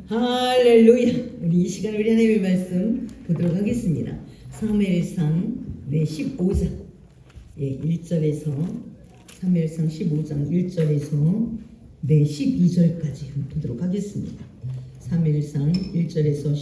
할렐루야. 우리 이 시간 우리 하나님의 말씀 보도록 하겠습니다. 사무엘상 15장 1절에서 사무엘상 15장 1절에서 12절까지 보도록 하겠습니다. 사무엘상 1절에서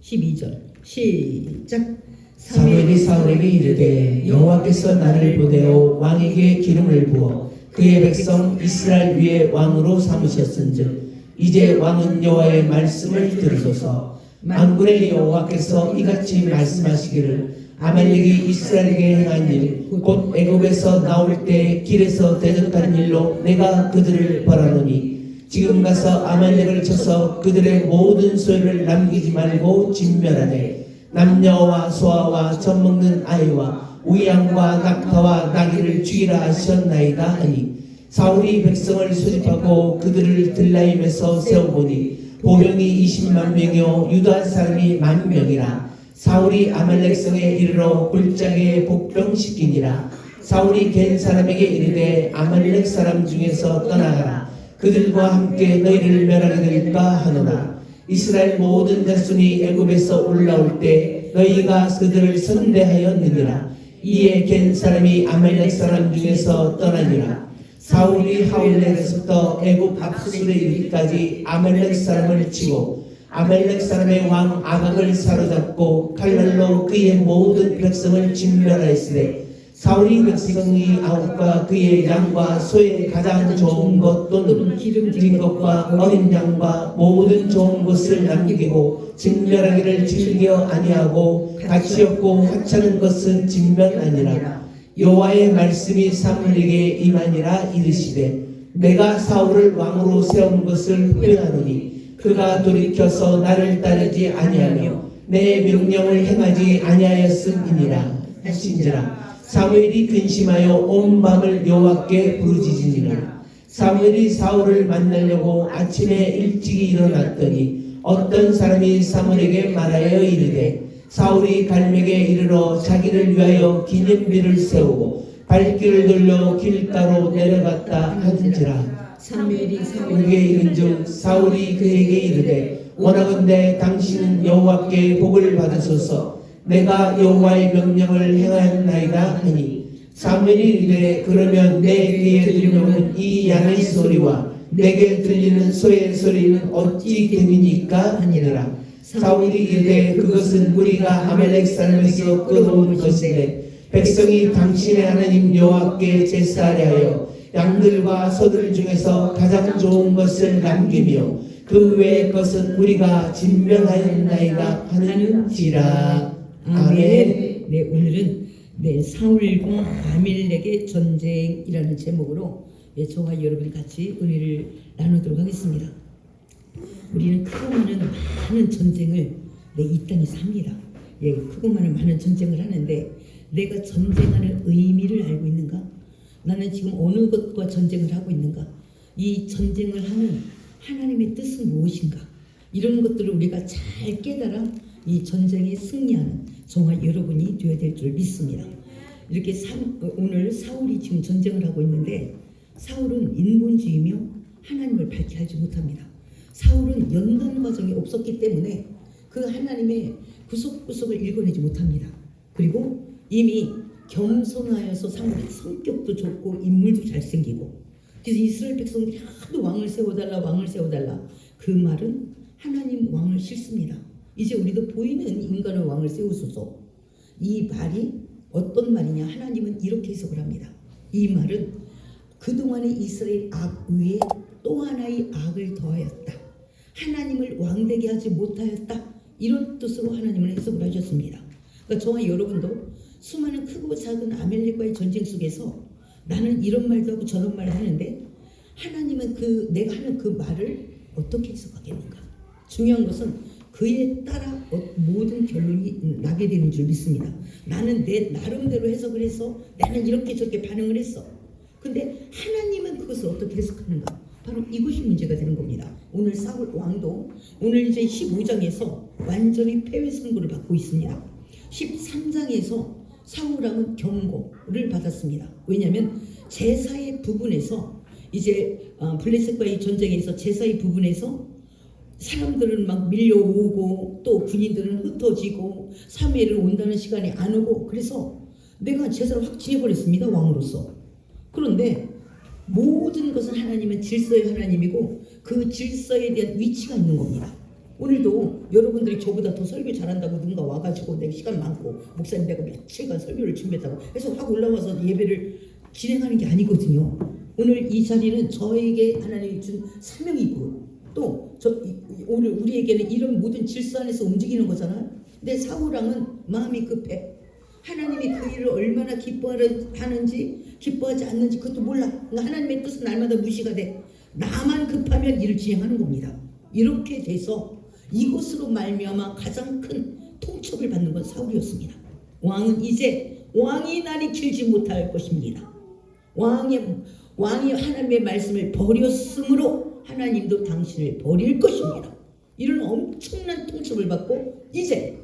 12절 시작. 사무엘이 사울에게 이르되 여호와께서 나를 보내어 왕에게 기름을 부어 그의 백성 이스라엘 위에 왕으로 삼으셨은즉 이제 왕은 여호와의 말씀을 들으소서. 만군의 여호와께서 이같이 말씀하시기를 아말렉이 이스라엘에게 행한 일 곧 애굽에서 나올 때 길에서 대적한 일로 내가 그들을 벌하노니 지금 가서 아말렉을 쳐서 그들의 모든 소유를 남기지 말고 진멸하되 남녀와 소아와 젖먹는 아이와 우양과 낙타와 나귀를 죽이라 하셨나이다 하니 사울이 백성을 소집하고 그들을 들라임에서 세워보니 보병이 20만 명이요 유다 사람이 10,000명이라. 사울이 아말렉 성에 이르러 골짜기에 복병시키니라. 사울이 겐 사람에게 이르되 아말렉 사람 중에서 떠나가라. 그들과 함께 너희를 멸하게 될까 하노라. 이스라엘 모든 자손이 애굽에서 올라올 때 너희가 그들을 선대하였느니라. 이에 겐 사람이 아말렉 사람 중에서 떠나니라. 사울이 하울렛에서부터 애굽 앞술에 이르기까지 아말렉 사람을 치고 아말렉 사람의 왕 아각을 사로잡고 칼날로 그의 모든 백성을 진멸하였으되 사울이 백성이 아홉과 그의 양과 소의 가장 좋은 것 또는 기름진 것과 어린 양과 모든 좋은 것을 남기고 진멸하기를 즐겨 아니하고 가치 없고 하찮은 것은 진멸하니라. 여호와의 말씀이 사무엘에게 임하니라. 이르시되 내가 사울을 왕으로 세운 것을 후회하노니 그가 돌이켜서 나를 따르지 아니하며 내 명령을 행하지 아니하였음이니라 하신지라. 사무엘이 근심하여 온 밤을 여호와께 부르짖으니라. 사무엘이 사울을 만나려고 아침에 일찍이 일어났더니 어떤 사람이 사무엘에게 말하여 이르되 사울이 갈맥에 이르러 자기를 위하여 기념비를 세우고 발길을 돌려 길가로 내려갔다 하는지라. 사무엘이 사울에게 이른즉 사울이 그에게 이르되 원하건대 당신은 여호와께 복을 받으소서. 내가 여호와의 명령을 행하였나이다 하니 사무엘이 이르되 그러면 내 귀에 들려오는 이 양의 소리와 내게 들리는 소의 소리는 어찌 됨이니까 하니라. 사울이 이르되 그것은 우리가 아말렉 사람에서 끌어온 것인데 백성이 당신의 하나님 여호와께 제사하려 하여 양들과 소들 중에서 가장 좋은 것을 남기며 그 외의 것은 우리가 진멸하였나이다 하는지라. 아멘. 네, 오늘은 사울과 아말렉의 전쟁이라는 제목으로 저와 여러분이 같이 은혜를 나누도록 하겠습니다. 우리는 크고 많은 전쟁을 이 땅에서 합니다. 크고 많은 전쟁을 하는데 내가 전쟁하는 의미를 알고 있는가? 나는 지금 어느 것과 전쟁을 하고 있는가? 이 전쟁을 하는 하나님의 뜻은 무엇인가? 이런 것들을 우리가 잘 깨달아 이 전쟁에 승리하는 저와 여러분이 되어야 될 줄 믿습니다. 이렇게 오늘 사울이 지금 전쟁을 하고 있는데 사울은 인본주의며 하나님을 밝히지 못합니다. 사울은 연단 과정이 없었기 때문에 그 하나님의 구석구석을 읽어내지 못합니다. 그리고 이미 겸손하여서 사울이 성격도 좋고 인물도 잘생기고 그래서 이스라엘 백성들이 하도 왕을 세워달라 그 말은 하나님 왕을 싫습니다. 이제 우리도 보이는 인간의 왕을 세우소서. 이 말이 어떤 말이냐? 하나님은 이렇게 해석을 합니다. 이 말은 그동안의 이스라엘 악 위에 또 하나의 악을 더하였다. 하나님을 왕되게 하지 못하였다. 이런 뜻으로 하나님은 해석을 하셨습니다. 그러니까 저와 여러분도 수많은 크고 작은 아말렉과의 전쟁 속에서 나는 이런 말도 하고 저런 말을 하는데 하나님은 내가 하는 그 말을 어떻게 해석하겠는가? 중요한 것은 그에 따라 모든 결론이 나게 되는 줄 믿습니다. 나는 내 나름대로 해석을 해서 나는 이렇게 저렇게 반응을 했어. 근데 하나님은 그것을 어떻게 해석하는가? 바로 이것이 문제가 되는 겁니다. 오늘 사울 왕도 오늘 이제 15장에서 완전히 패배 선고를 받고 있습니다. 13장에서 사울 왕은 경고를 받았습니다. 왜냐하면 제사의 부분에서 이제 블레셋과의 전쟁에서 제사의 부분에서 사람들은 막 밀려오고 또 군인들은 흩어지고 사무엘은 온다는 시간이 안 오고 그래서 내가 제사를 확 지내버렸습니다. 왕으로서. 그런데 모든 것은 하나님은 질서의 하나님이고 그 질서에 대한 위치가 있는 겁니다. 오늘도 여러분들이 저보다 더 설교 잘한다고 누군가 와가지고 내가 시간 많고 목사님 내가 며칠간 설교를 준비했다고 해서 확 올라와서 예배를 진행하는 게 아니거든요. 오늘 이 자리는 저에게 하나님이 준 사명이고 또 오늘 우리에게는 이런 모든 질서 안에서 움직이는 거잖아요. 근데 사울왕은 마음이 급해. 하나님이 그 일을 얼마나 기뻐하는지 기뻐하지 않는지 그것도 몰라. 그러니까 하나님의 뜻은 날마다 무시가 돼. 나만 급하면 일을 진행하는 겁니다. 이렇게 돼서 이것으로 말미암아 가장 큰 통첩을 받는 건 사울이었습니다. 왕은 이제 왕이 날이 길지 못할 것입니다. 왕이 하나님의 말씀을 버렸으므로 하나님도 당신을 버릴 것입니다. 이런 엄청난 통첩을 받고 이제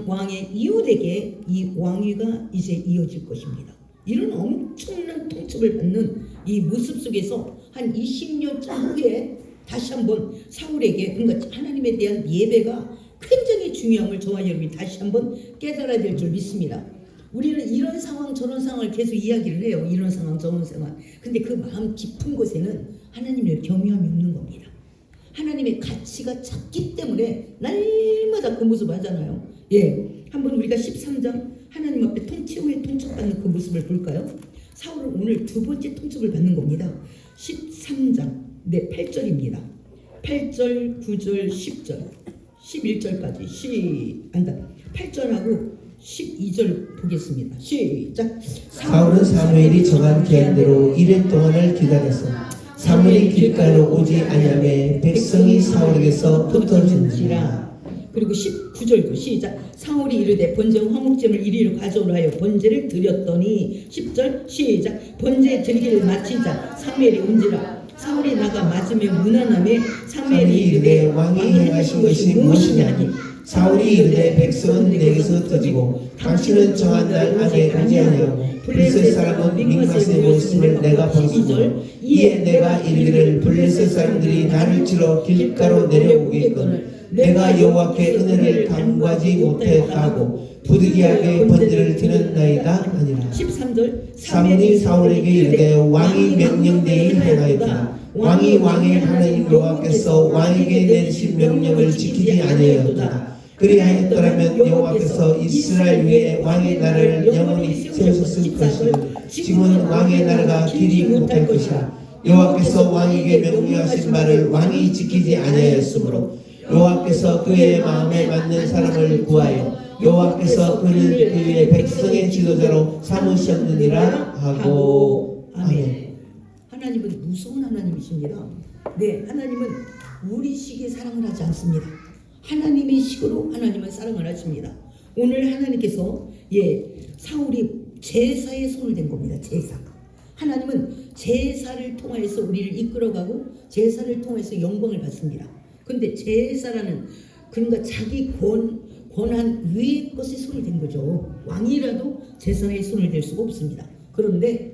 왕의 이웃에게 이 왕위가 이제 이어질 것입니다. 이런 엄청난 통첩을 받는 이 모습 속에서 한 20년쯤 후에 다시 한번 사울에게 그러니까 하나님에 대한 예배가 굉장히 중요함을 저와 여러분이 다시 한번 깨달아야 될 줄 믿습니다. 우리는 이런 상황 저런 상황을 계속 이야기를 해요. 이런 상황 저런 상황. 근데 그 마음 깊은 곳에는 하나님을 경외함이 없는 겁니다. 하나님의 가치가 작기 때문에 날마다 그 모습을 하잖아요. 예, 한번 우리가 13장 하나님 앞에 최후의 통첩받는 그 모습을 볼까요? 사울은 오늘 두 번째 통첩을 받는 겁니다. 13장 8절입니다. 8절, 9절, 10절, 11절까지 8절하고 12절 보겠습니다. 시작. 사울은 사무엘이 정한 기한대로 이른 동안을 기다렸어. 사무엘이 길가로 오지 아니하매 백성이 사울에게서 흩어진지라. 그리고 19절도 시작. 사울이 이르되 번제와 화목제물 이리로 가져오라 하여 번제를 드렸더니 10절 시작. 번제 드리기를 마치자 사무엘이 온지라. 사울이 나가 맞으며 무난함에 사무엘이 이르되 왕이 행하신 것이 무엇이냐니. 사울이 이르되 백성은 내게서 흩어지고 당신은 정한 날 안에 오지 아니하고 블레셋 사람은 믹마스에 모였음을 내가 봤으므로 이에 내가 이르기를 블레셋 사람들이 나를 치러 길가로 내려오겠거늘 내가 여호와께 은혜를 간구하지 못하고 부득이하게 번제를 드렸나이다 아니라. 13절. 사무엘이 사울에게 이르되 왕이 명령되이 행하였다. 왕이 왕의 하나님 여호와께서 왕에게 내리신 명령을 지키지 아니하였다. 그리하였더라면 여호와께서 이스라엘 위에 왕의 나라를 영원히 세우셨을 것이요 지금은 왕의 나라가 길이 못할 것이라. 여호와께서 왕에게 명령하신 말을 왕이 지키지 아니하였으므로 여호와께서 그의 마음에 맞는 사람을 구하여 여호와께서 그를 그의 백성의 지도자로 삼으셨느니라 하고. 아멘. 하나님은 무서운 하나님이십니다. 네, 하나님은 우리 식의 사랑을 하지 않습니다. 하나님의 식으로 하나님은 사랑을 하십니다. 오늘 하나님께서 사울이 제사에 손을 댄 겁니다. 제사. 하나님은 제사를 통해서 우리를 이끌어가고 제사를 통해서 영광을 받습니다. 그런데 제사라는 그러니까 자기 권한 위의 것에 손을 댄 거죠. 왕이라도 제사에 손을 댈 수가 없습니다. 그런데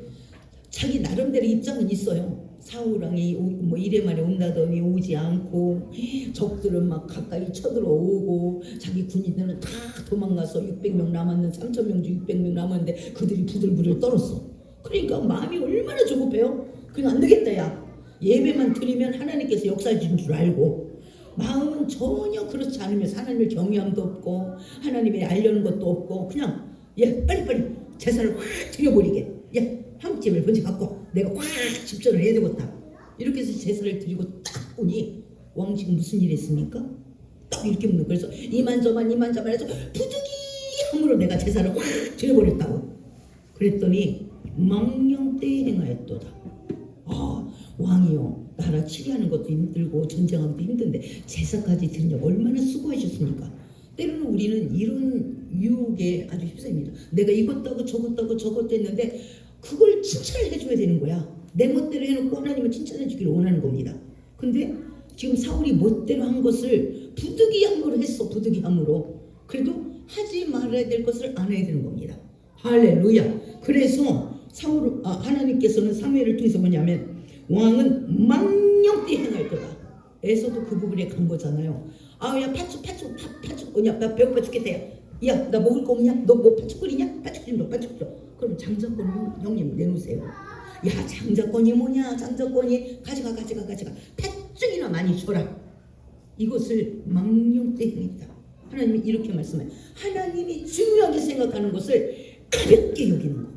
자기 나름대로 입장은 있어요. 사울왕이 이래 만에 온다더니 오지 않고 적들은 막 가까이 쳐들어오고 자기 군인들은 다 도망가서 600명 남았는 3,000명 중 600명 남았는데 그들이 부들부들 떨었어. 그러니까 마음이 얼마나 조급해요. 그냥 안 되겠다 야. 예배만 드리면 하나님께서 역사하신 줄 알고 마음은 전혀 그렇지 않으면서 하나님을 경외함도 없고 하나님의 알려는 것도 없고 그냥 빨리빨리 제사를 확 드려버리게 화목제물 번제 갖고 내가 확 집전을 해야 되겠다. 이렇게 해서 제사를 드리고 딱 보니 왕 지금 무슨 일 했습니까? 딱 이렇게 묻는. 그래서 이만저만 해서 부득이함으로 내가 제사를 확 드려버렸다고. 그랬더니 망령때에 행하였도다. 왕이요 나라 치리하는 것도 힘들고 전쟁하기도 힘든데 제사까지 드리냐고 얼마나 수고하셨습니까? 때로는 우리는 이런 유혹에 아주 휩싸입니다. 내가 이것도 하고 저것도 했는데 그걸 칭찬을 해줘야 되는 거야. 내 멋대로 해놓고 하나님은 칭찬해 주기를 원하는 겁니다. 근데 지금 사울이 멋대로 한 것을 부득이함으로 했어. 부득이함으로. 그래도 하지 말아야 될 것을 안 해야 되는 겁니다. 할렐루야. 그래서 하나님께서는 사무엘을 통해서 뭐냐면 왕은 망령되이 행할 거다. 에서도 그 부분에 간 거잖아요. 야 팥죽 야 나 배고파 죽겠다. 야 나 먹을 거 없냐? 너 뭐 팥죽 끓이냐? 팥죽 좀 줘, 팥죽 줘. 그럼 장자권 형님 내놓으세요. 야 장자권이 뭐냐? 장자권이 가져가. 팥죽이나 많이 줘라. 이것을 망령되행이다. 하나님이 이렇게 말씀해요. 하나님이 중요하게 생각하는 것을 가볍게 여기는 거.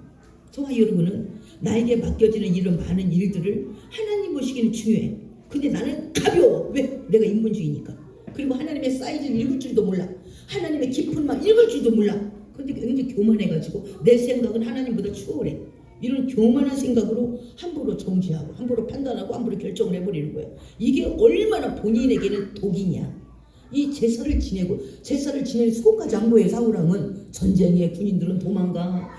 저와 여러분은 나에게 맡겨지는 이런 많은 일들을 하나님 보시기는 중요해. 근데 나는 가벼워. 왜? 내가 인본주의니까. 그리고 하나님의 사이즈를 읽을 줄도 몰라. 하나님의 깊은 마음 읽을 줄도 몰라. 근데 굉장히 교만해가지고 내 생각은 하나님보다 추월해. 이런 교만한 생각으로 함부로 정지하고 함부로 판단하고 함부로 결정을 해버리는 거예요. 이게 얼마나 본인에게는 독이냐. 이 제사를 지내는 수고까지 한 거예요. 사울왕은. 전쟁에 군인들은 도망가,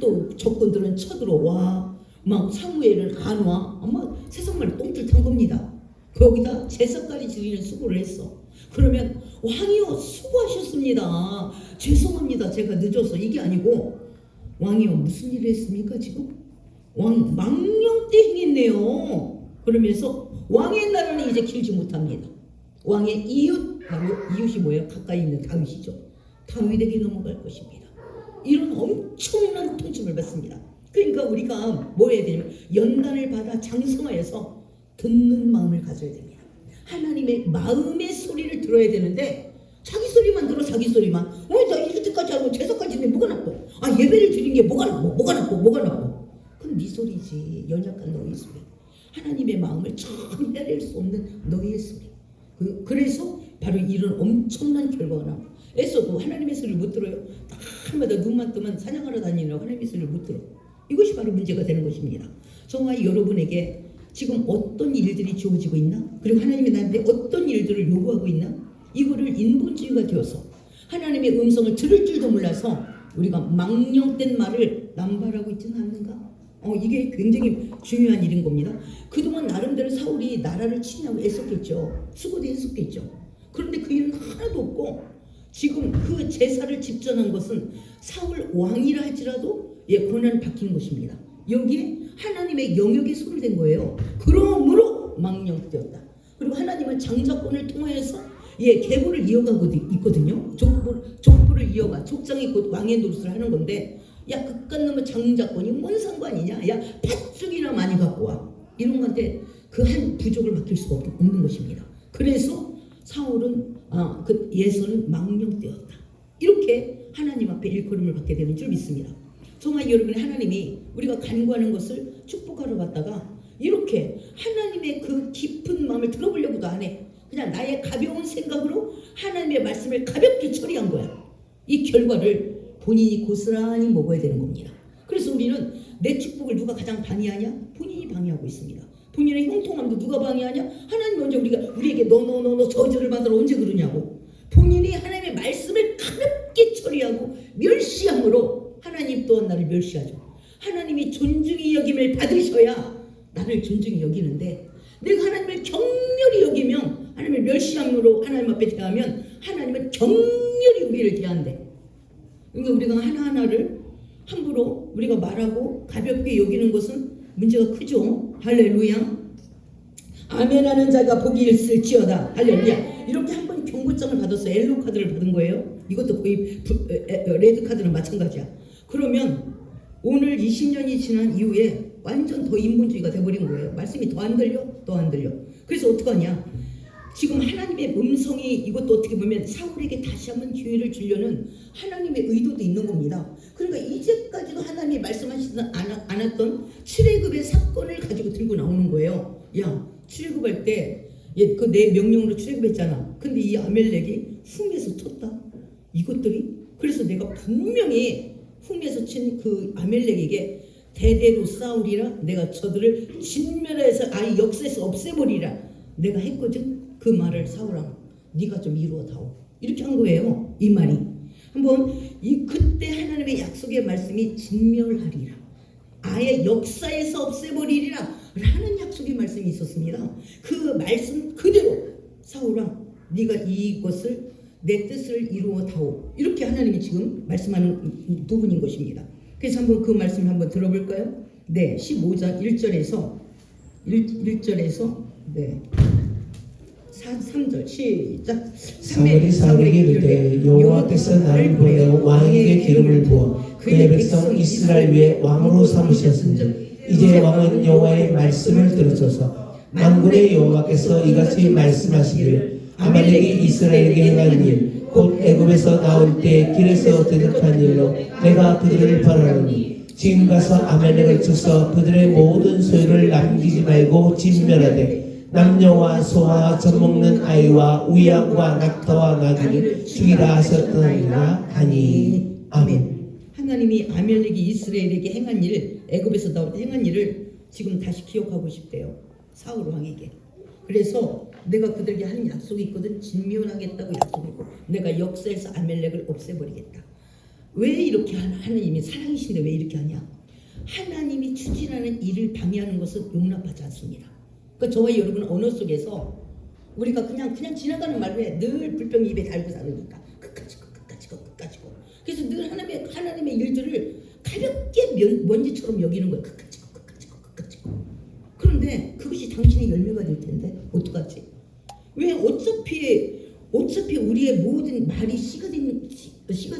또 적군들은 쳐들어와, 막 사무엘은 안 와. 아마 세상말로 똥줄 탄 겁니다. 거기다 제사까지 지내는 수고를 했어. 그러면 왕이요 수고하셨습니다. 죄송합니다. 제가 늦어서. 이게 아니고 왕이요 무슨 일을 했습니까 지금? 왕 망령때 행했네요. 그러면서 왕의 나라는 이제 길지 못합니다. 왕의 이웃, 바로 이웃이 뭐예요? 가까이 있는 다윗이죠. 다윗에게 넘어갈 것입니다. 이런 엄청난 통첩을 받습니다. 그러니까 우리가 뭐 해야 되냐면 연단을 받아 장성하여서 듣는 마음을 가져야 됩니다. 하나님의 마음의 소리를 들어야 되는데 자기 소리만 들어. 자기 소리만. 나 이렇게까지 하고 제사까지 했는데 뭐가 나빠? 예배를 드린 게 뭐가 나빠? 그건 네 소리지. 연약한 너의 소리. 하나님의 마음을 참 헤아릴 수 없는 너의 소리. 그래서 바로 이런 엄청난 결과가 나옵니다. 에서도 하나님의 소리를 못 들어요. 날마다 눈만 뜨면 사냥하러 다니느라고 하나님의 소리를 못 들어. 이것이 바로 문제가 되는 것입니다. 저와 여러분에게 지금 어떤 일들이 주어지고 있나? 그리고 하나님이 나한테 어떤 일들을 요구하고 있나? 이거를 인본주의가 되어서 하나님의 음성을 들을 줄도 몰라서 우리가 망령된 말을 남발하고 있지는 않는가? 이게 굉장히 중요한 일인 겁니다. 그동안 나름대로 사울이 나라를 치냐고 애썼겠죠. 수고도 했었겠죠. 그런데 그 일은 하나도 없고 지금 그 제사를 집전한 것은 사울 왕이라 할지라도 권한을 바뀐 것입니다. 여기에 하나님의 영역에 손을 댄 거예요. 그러므로 망령되었다. 그리고 하나님은 장자권을 통하여서 계보를 이어가고 있거든요. 족보를 이어가. 족장이 곧 왕의 노릇을 하는 건데 그깟 놈의 장자권이 뭔 상관이냐. 팥죽이나 많이 갖고 와. 이런 건데 그 한 부족을 맡길 수가 없는 것입니다. 그래서 사울은 그 예선은 망령되었다. 이렇게 하나님 앞에 일컬음을 받게 되는 줄 믿습니다. 정말 여러분이 하나님이 우리가 간구하는 것을 축복하러 갔다가 이렇게 하나님의 그 깊은 마음을 들어보려고도 안 해. 그냥 나의 가벼운 생각으로 하나님의 말씀을 가볍게 처리한 거야. 이 결과를 본인이 고스란히 먹어야 되는 겁니다. 그래서 우리는 내 축복을 누가 가장 방해하냐? 본인이 방해하고 있습니다. 본인의 형통함도 누가 방해하냐? 하나님 먼저 우리에게 너 저주를 받으러 언제 그러냐고. 본인이 하나님의 말씀을 가볍게 처리하고 멸시함으로 하나님 또한 나를 멸시하죠. 하나님이 존중이 여김을 받으셔야 나를 존중히 여기는데 내가 하나님을 경멸히 여기면 하나님을 멸시함으로 하나님 앞에 대하면 하나님은 경멸히 우리를 대한대. 그러니까 우리가 하나하나를 함부로 우리가 말하고 가볍게 여기는 것은 문제가 크죠. 할렐루야. 아멘하는 자가 복이 있을지어다. 할렐루야. 이렇게 한 번 경고장을 받았어. 엘로 카드를 받은 거예요. 이것도 거의 레드 카드랑 마찬가지야. 그러면 오늘 20년이 지난 이후에 완전 더 인본주의가 돼버린 거예요. 말씀이 더 안 들려? 더 안 들려. 그래서 어떡하냐? 지금 하나님의 음성이 이것도 어떻게 보면 사울에게 다시 한번 기회를 주려는 하나님의 의도도 있는 겁니다. 그러니까 이제까지도 하나님이 말씀하시지 않았던 출애굽의 사건을 가지고 들고 나오는 거예요. 출애굽할 때 그 내 명령으로 출애굽했잖아. 근데 이 아멜렉이 흉에서 쳤다. 이것들이 그래서 내가 분명히 흉에서 친 그 아멜렉에게 대대로 싸우리라. 내가 저들을 진멸해서 아예 역사에서 없애버리라. 내가 했거든. 그 말을 사울아 네가 좀 이루어다오. 이렇게 한 거예요. 이 말이 한번 그때 하나님의 약속의 말씀이 진멸하리라. 아예 역사에서 없애버리리라 라는 약속의 말씀이 있었습니다. 그 말씀 그대로 사울아 네가 이것을 내 뜻을 이루어다오. 이렇게 하나님이 지금 말씀하는 부분인 것입니다. 그래서 한번 그 말씀을 한번 들어볼까요? 네, 15장 1절에서 네. 3절 시작. 사울이 사울에게 이르되 여호와께서 나를 보내어 왕에게 기름을 부어 그의 백성 이스라엘 위에 왕으로 삼으셨은즉 이제 왕은 여호와의 말씀을 들으소서. 만군의 여호와께서 이같이 말씀하시기를 아말렉이 이스라엘에게 행한 일 곧 애굽에서 나올 때 길에서 대적한 일로 내가 그들을 벌하노니 지금 가서 아말렉을 쳐서 그들의 모든 소유를 남기지 말고 진멸하되 남녀와 소와 젖먹는 아이와 우양과 낙타와 나귀를 죽이라 하셨더니라 하니. 아멘. 하나님이 아멜렉이 이스라엘에게 행한 일, 애굽에서 나올 때 행한 일을 지금 다시 기억하고 싶대요. 사울 왕에게. 그래서 내가 그들에게 하는 약속이 있거든. 진멸하겠다고 약속했고 내가 역사에서 아멜렉을 없애버리겠다. 왜 이렇게 하나님이 사랑이신데 왜 이렇게 하냐? 하나님이 추진하는 일을 방해하는 것은 용납하지 않습니다. 그러니까 저와 여러분은 언어 속에서 우리가 그냥 지나가는 말로 해. 늘 불평이 입에 달고 사니까 끝까지 그래서 늘 하나님의 일들을 가볍게 먼지처럼 여기는 거예요. 끝까지 그런데 그것이 당신의 열매가 될 텐데 어떡하지? 왜 어차피 우리의 모든 말이 씨가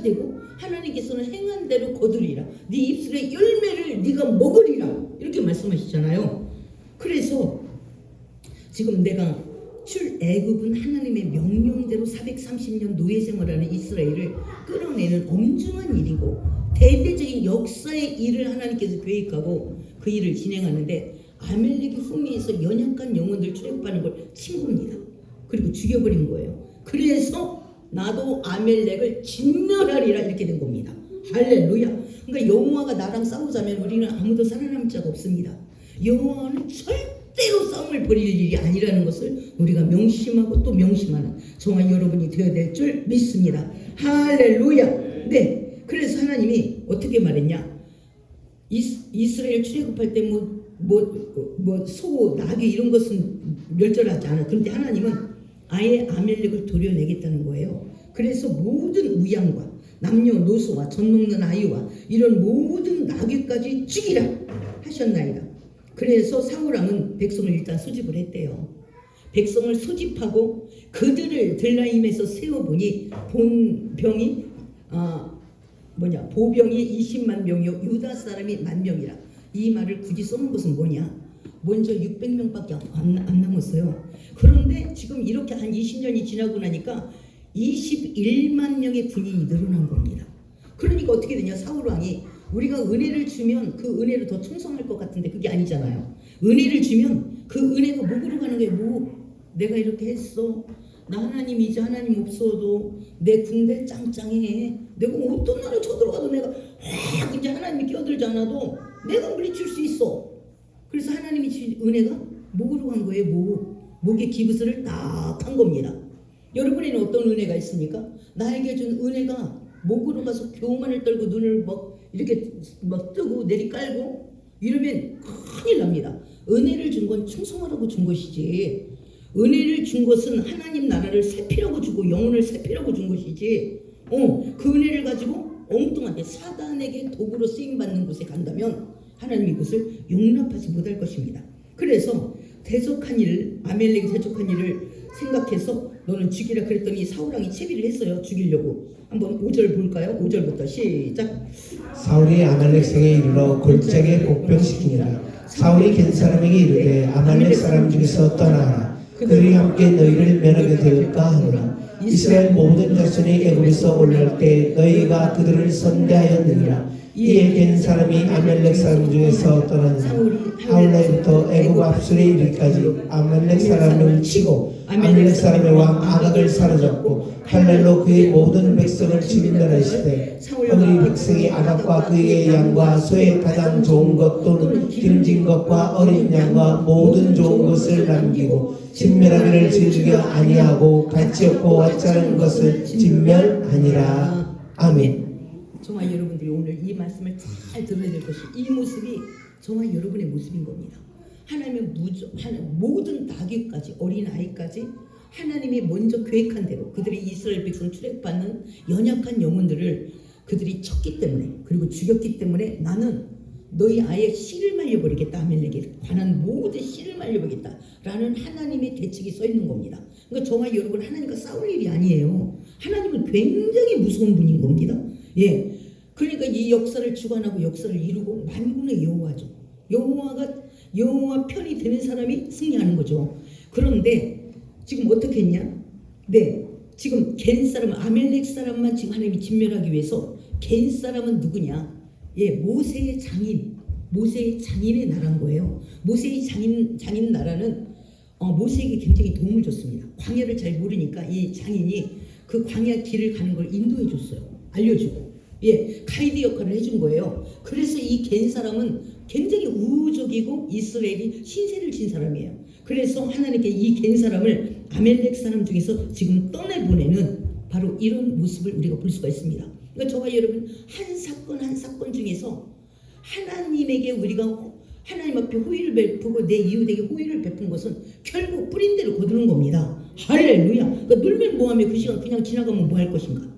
되고 하나님께서는 행한 대로 거두리라. 네 입술의 열매를 네가 먹으리라 이렇게 말씀하시잖아요. 그래서 지금 내가 출애굽은 하나님의 명령대로 430년 노예 생활하는 이스라엘을 끌어내는 엄중한 일이고 대대적인 역사의 일을 하나님께서 계획하고 그 일을 진행하는데 아멜렉이 흥미해서 연약한 영혼들 출애굽하는 걸 친 겁니다. 그리고 죽여버린 거예요. 그래서 나도 아멜렉을 진멸하리라 이렇게 된 겁니다. 할렐루야. 그러니까 여호와가 나랑 싸우자면 우리는 아무도 살아남을 자가 없습니다. 여호와는 절대로 싸움을 벌일 일이 아니라는 것을 우리가 명심하고 또 명심하는 저와 여러분이 되어야 될 줄 믿습니다. 할렐루야. 네. 그래서 하나님이 어떻게 말했냐? 이스라엘 출애굽할 때 소, 나귀 이런 것은 멸절하지 않아. 그런데 하나님은 아예 아멜렉을 도려내겠다는 거예요. 그래서 모든 우양과 남녀노소와 젖먹는 아이와 이런 모든 나귀까지 죽이라 하셨나이다. 그래서 사울왕은 백성을 일단 소집을 했대요. 백성을 소집하고 그들을 들라임에서 세워보니 보병이 20만 명이요 유다 사람이 10,000명이라. 이 말을 굳이 써놓은 것은 뭐냐? 먼저 600명밖에 안 남았어요. 그런데 지금 이렇게 한 20년이 지나고 나니까 21만 명의 군인이 늘어난 겁니다. 그러니까 어떻게 되냐? 사울왕이 우리가 은혜를 주면 그 은혜를 더 충성할 것 같은데 그게 아니잖아요. 은혜를 주면 그 은혜가 목으로 가는 거예요. 내가 이렇게 했어. 나 하나님 이제 하나님 없어도 내 군대 짱짱해. 내가 어떤 나라 쳐들어가도 내가 이제 하나님이 끼어들지 않아도 내가 물리칠 수 있어. 그래서 하나님이 주신 은혜가 목으로 간 거예요. 목에 기부스를 딱 한 겁니다. 여러분에는 어떤 은혜가 있습니까? 나에게 준 은혜가 목으로 가서 교만을 떨고 눈을 이렇게 뜨고 내리깔고 이러면 큰일 납니다. 은혜를 준 건 충성하라고 준 것이지, 은혜를 준 것은 하나님 나라를 살피라고 주고 영혼을 살피라고 준 것이지, 그 은혜를 가지고 엉뚱하게 사단에게 도구로 쓰임받는 곳에 간다면 하나님이 그것을 용납하지 못할 것입니다. 그래서 대적한 일, 아멜렉이 대적한 일을 생각해서 너는 죽이라 그랬더니 사울왕이 채비를 했어요. 죽이려고. 한번 5절 볼까요? 5절부터 시작. 사울이 아말렉 성에 이르러 골짜기에 복병시키니라. 사울이 겐 사람에게 이르되 아말렉 사람 중에서 떠나라. 그들이 함께 너희를 면하게 되었다 하노라. 이스라엘 모든 자손이 애굽에서 올라올 때 너희가 그들을 선대하였느니라. 이에 겐 사람이 아멜렉 사람 중에서 떠나니라. 하울라부터 애굽 앞술에 이르기까지 아멜렉 사람을 치고 아멜렉 사람의 왕 아각을 사로잡고 칼날로 그의 모든 백성을 죽인다라 하시되, 하늘이 백성이 아각과 그의 양과 소의 가장 좋은 것 또는 기름진 것과 어린 양과 모든 좋은 것을 남기고 진멸하기를 즐겨 아니하고 가치 없고 와짜는 것을 진멸하니라. 아멘. 저와 여러분들이 오늘 이 말씀을 잘 들어야 될 것이, 이 모습이 저와 여러분의 모습인 겁니다. 하나님의 모든 나귀까지 어린 아이까지 하나님이 먼저 계획한 대로 그들이 이스라엘 백성 출애굽받는 연약한 영혼들을 그들이 쳤기 때문에, 그리고 죽였기 때문에 나는 너희 아예 씨를 말려버리겠다. 아멜렉에 관한 모든 씨를 말려버리겠다 라는 하나님의 대책이 써 있는 겁니다. 그러니까 저와 여러분 하나님과 싸울 일이 아니에요. 하나님은 굉장히 무서운 분인 겁니다. 예, 그러니까 이 역사를 주관하고 역사를 이루고 만군의 여호와죠. 여호와 편이 되는 사람이 승리하는 거죠. 그런데 지금 어떻게 했냐? 네, 지금 겐 사람 아멜렉 사람만 지금 하나님이 진멸하기 위해서 겐 사람은 누구냐? 예, 모세의 장인의 나라인 거예요. 모세의 장인 나라는 모세에게 굉장히 도움을 줬습니다. 광야를 잘 모르니까 이 장인이 그 광야 길을 가는 걸 인도해 줬어요. 알려주고, 예, 가이드 역할을 해준 거예요. 그래서 이 겐 사람은 굉장히 우호적이고 이스라엘이 신세를 진 사람이에요. 그래서 하나님께 이 겐 사람을 아멜렉 사람 중에서 지금 떠내보내는 바로 이런 모습을 우리가 볼 수가 있습니다. 그러니까 저와 여러분 한 사건 중에서 하나님에게 우리가 하나님 앞에 호의를 베푸고 내 이웃에게 호의를 베푼 것은 결국 뿌린 대로 거두는 겁니다. 할렐루야. 그러니까 놀면 뭐하며 그 시간 그냥 지나가면 뭐 할 것인가.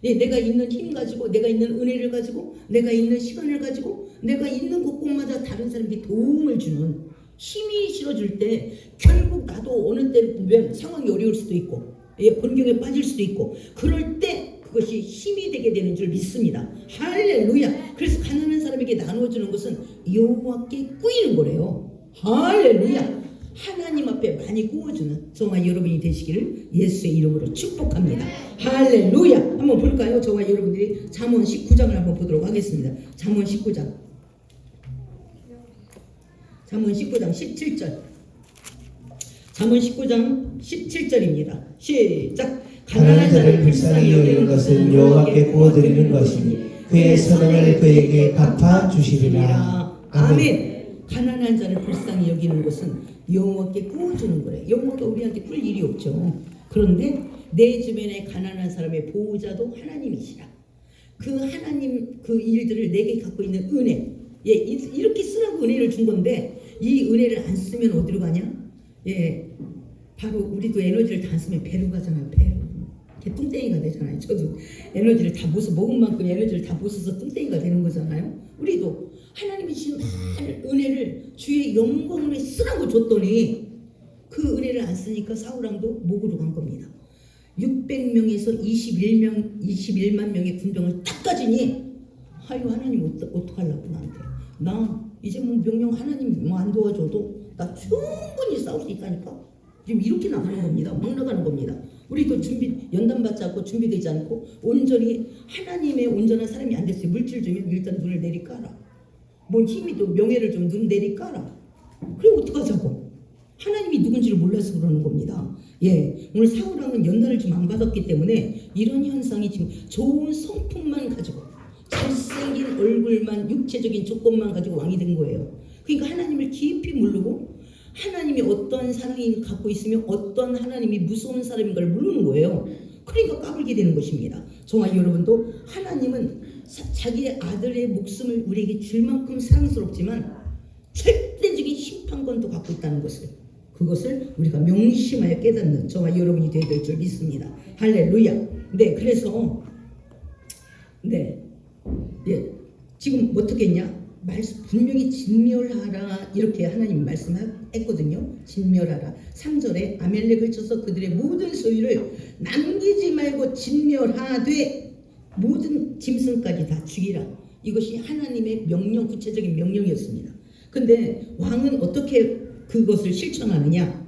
예, 내가 있는 힘 가지고, 내가 있는 은혜를 가지고, 내가 있는 시간을 가지고, 내가 있는 곳곳마다 다른 사람에게 도움을 주는 힘이 실어줄 때 결국 나도 어느 때 보면 상황이 어려울 수도 있고, 예, 곤경에 빠질 수도 있고, 그럴 때 그것이 힘이 되게 되는 줄 믿습니다. 할렐루야. 그래서 가난한 사람에게 나눠주는 것은 여호와께 꾸이는 거래요. 할렐루야. 하나님 앞에 많이 구워주는 저와 여러분이 되시기를 예수의 이름으로 축복합니다. 할렐루야. 한번 볼까요? 저와 여러분들이 잠언 19장을 한번 보도록 하겠습니다. 잠언 19장 17절. 잠언 19장 17절입니다. 시작. 가난한 자를 불쌍히 여기는 것은 여호와께 구워드리는 것이니 그의 선행을 그에게 갚아 주시리라. 아멘. 가난한 자를 불쌍히 여기는 것은 여호와께 구워주는 거래. 여호와가 우리한테 꿀 일이 없죠. 그런데 내 주변에 가난한 사람의 보호자도 하나님이시라. 그 하나님 그 일들을 내게 갖고 있는 은혜, 예, 이렇게 쓰라고 은혜를 준 건데 이 은혜를 안 쓰면 어디로 가냐? 예, 바로 우리도 에너지를 다 쓰면 배로 가잖아요. 배로. 이렇게 뚱땡이가 되잖아요. 저도 에너지를 다 먹은 만큼 에너지를 다 못 써서 뚱땡이가 되는 거잖아요. 우리도 하나님이 주신 많은 은혜를 주의 영광을 쓰라고 줬더니 그 은혜를 안 쓰니까 사울왕도 목으로 간 겁니다. 600명에서 21만 명의 군병을 딱 가지니 아유 하나님 어떡하려고 나한테. 나 이제 뭐 명령 하나님 뭐 안 도와줘도 나 충분히 싸울 수 있다니까. 지금 이렇게 나가는 겁니다. 막 나가는 겁니다. 우리도 연단 받지 않고 준비되지 않고 온전히 하나님의 온전한 사람이 안 됐어요. 물질 주면 일단 눈을 내리까라. 뭔 힘이 또 명예를 좀 눈 내리까라. 그래 어떡하자고. 하나님이 누군지를 몰라서 그러는 겁니다. 예, 오늘 사울왕은 연단을 좀 안 받았기 때문에 이런 현상이 지금 좋은 성품만 가지고 잘생긴 얼굴만 육체적인 조건만 가지고 왕이 된 거예요. 그러니까 하나님을 깊이 모르고 하나님이 어떤 사랑이 갖고 있으면 어떤 하나님이 무서운 사람인 걸 모르는 거예요. 그러니까 까불게 되는 것입니다. 저와 여러분도 하나님은 자기의 아들의 목숨을 우리에게 줄 만큼 사랑스럽지만 절대적인 심판권도 갖고 있다는 것을, 그것을 우리가 명심하여 깨닫는 저와 여러분이 되어야 될 줄 믿습니다. 할렐루야. 네, 그래서 예, 지금 어떻게 했냐? 분명히 진멸하라 이렇게 하나님 말씀했거든요. 진멸하라. 3절에 아멜렉을 쳐서 그들의 모든 소유를 남기지 말고 진멸하되 모든 짐승까지 다 죽이라. 이것이 하나님의 명령, 구체적인 명령이었습니다. 근데 왕은 어떻게 그것을 실천하느냐?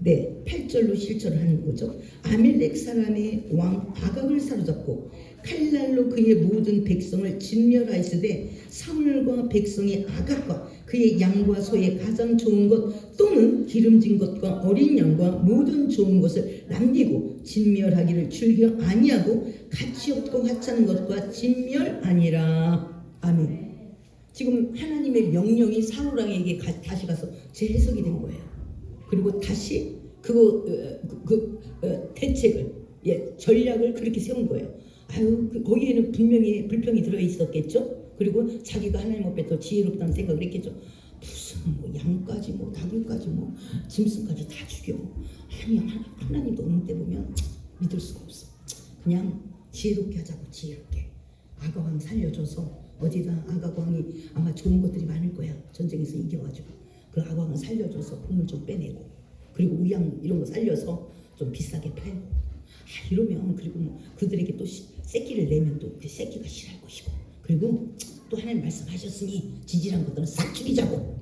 네, 8절로 실천을 하는 거죠. 아멜렉 사람의 왕 아각을 사로잡고 칼날로 그의 모든 백성을 진멸하였으되 사울과 백성이 아각과 그의 양과 소의 가장 좋은 것 또는 기름진 것과 어린 양과 모든 좋은 것을 남기고 진멸하기를 즐겨 아니하고 가치 없고 하찮은 것과 진멸하니라. 아멘. 지금 하나님의 명령이 사울왕에게 다시 가서 재해석이 된 거예요. 그리고 다시 대책을, 예, 전략을 그렇게 세운 거예요. 아유, 거기에는 분명히 불평이 들어 있었겠죠. 그리고 자기가 하나님 앞에 더 지혜롭다는 생각을 했겠죠. 무슨 뭐 양까지 뭐 닭을까지 뭐 짐승까지 다 죽여. 아니 하나님도 없는 때 보면 믿을 수가 없어. 그냥 지혜롭게 하자고. 지혜롭게 아가왕 살려줘서 어디다 아가광이 아마 좋은 것들이 많을 거야. 전쟁에서 이겨가지고 그 아가광 살려줘서 보물 좀 빼내고 그리고 우양 이런 거 살려서 좀 비싸게 팔고 이러면 그리고 뭐 그들에게 또 새끼를 내면 또 그 새끼가 싫어할 것이고 그리고 또 하나님 말씀하셨으니 지질한 것들은 싹 죽이자고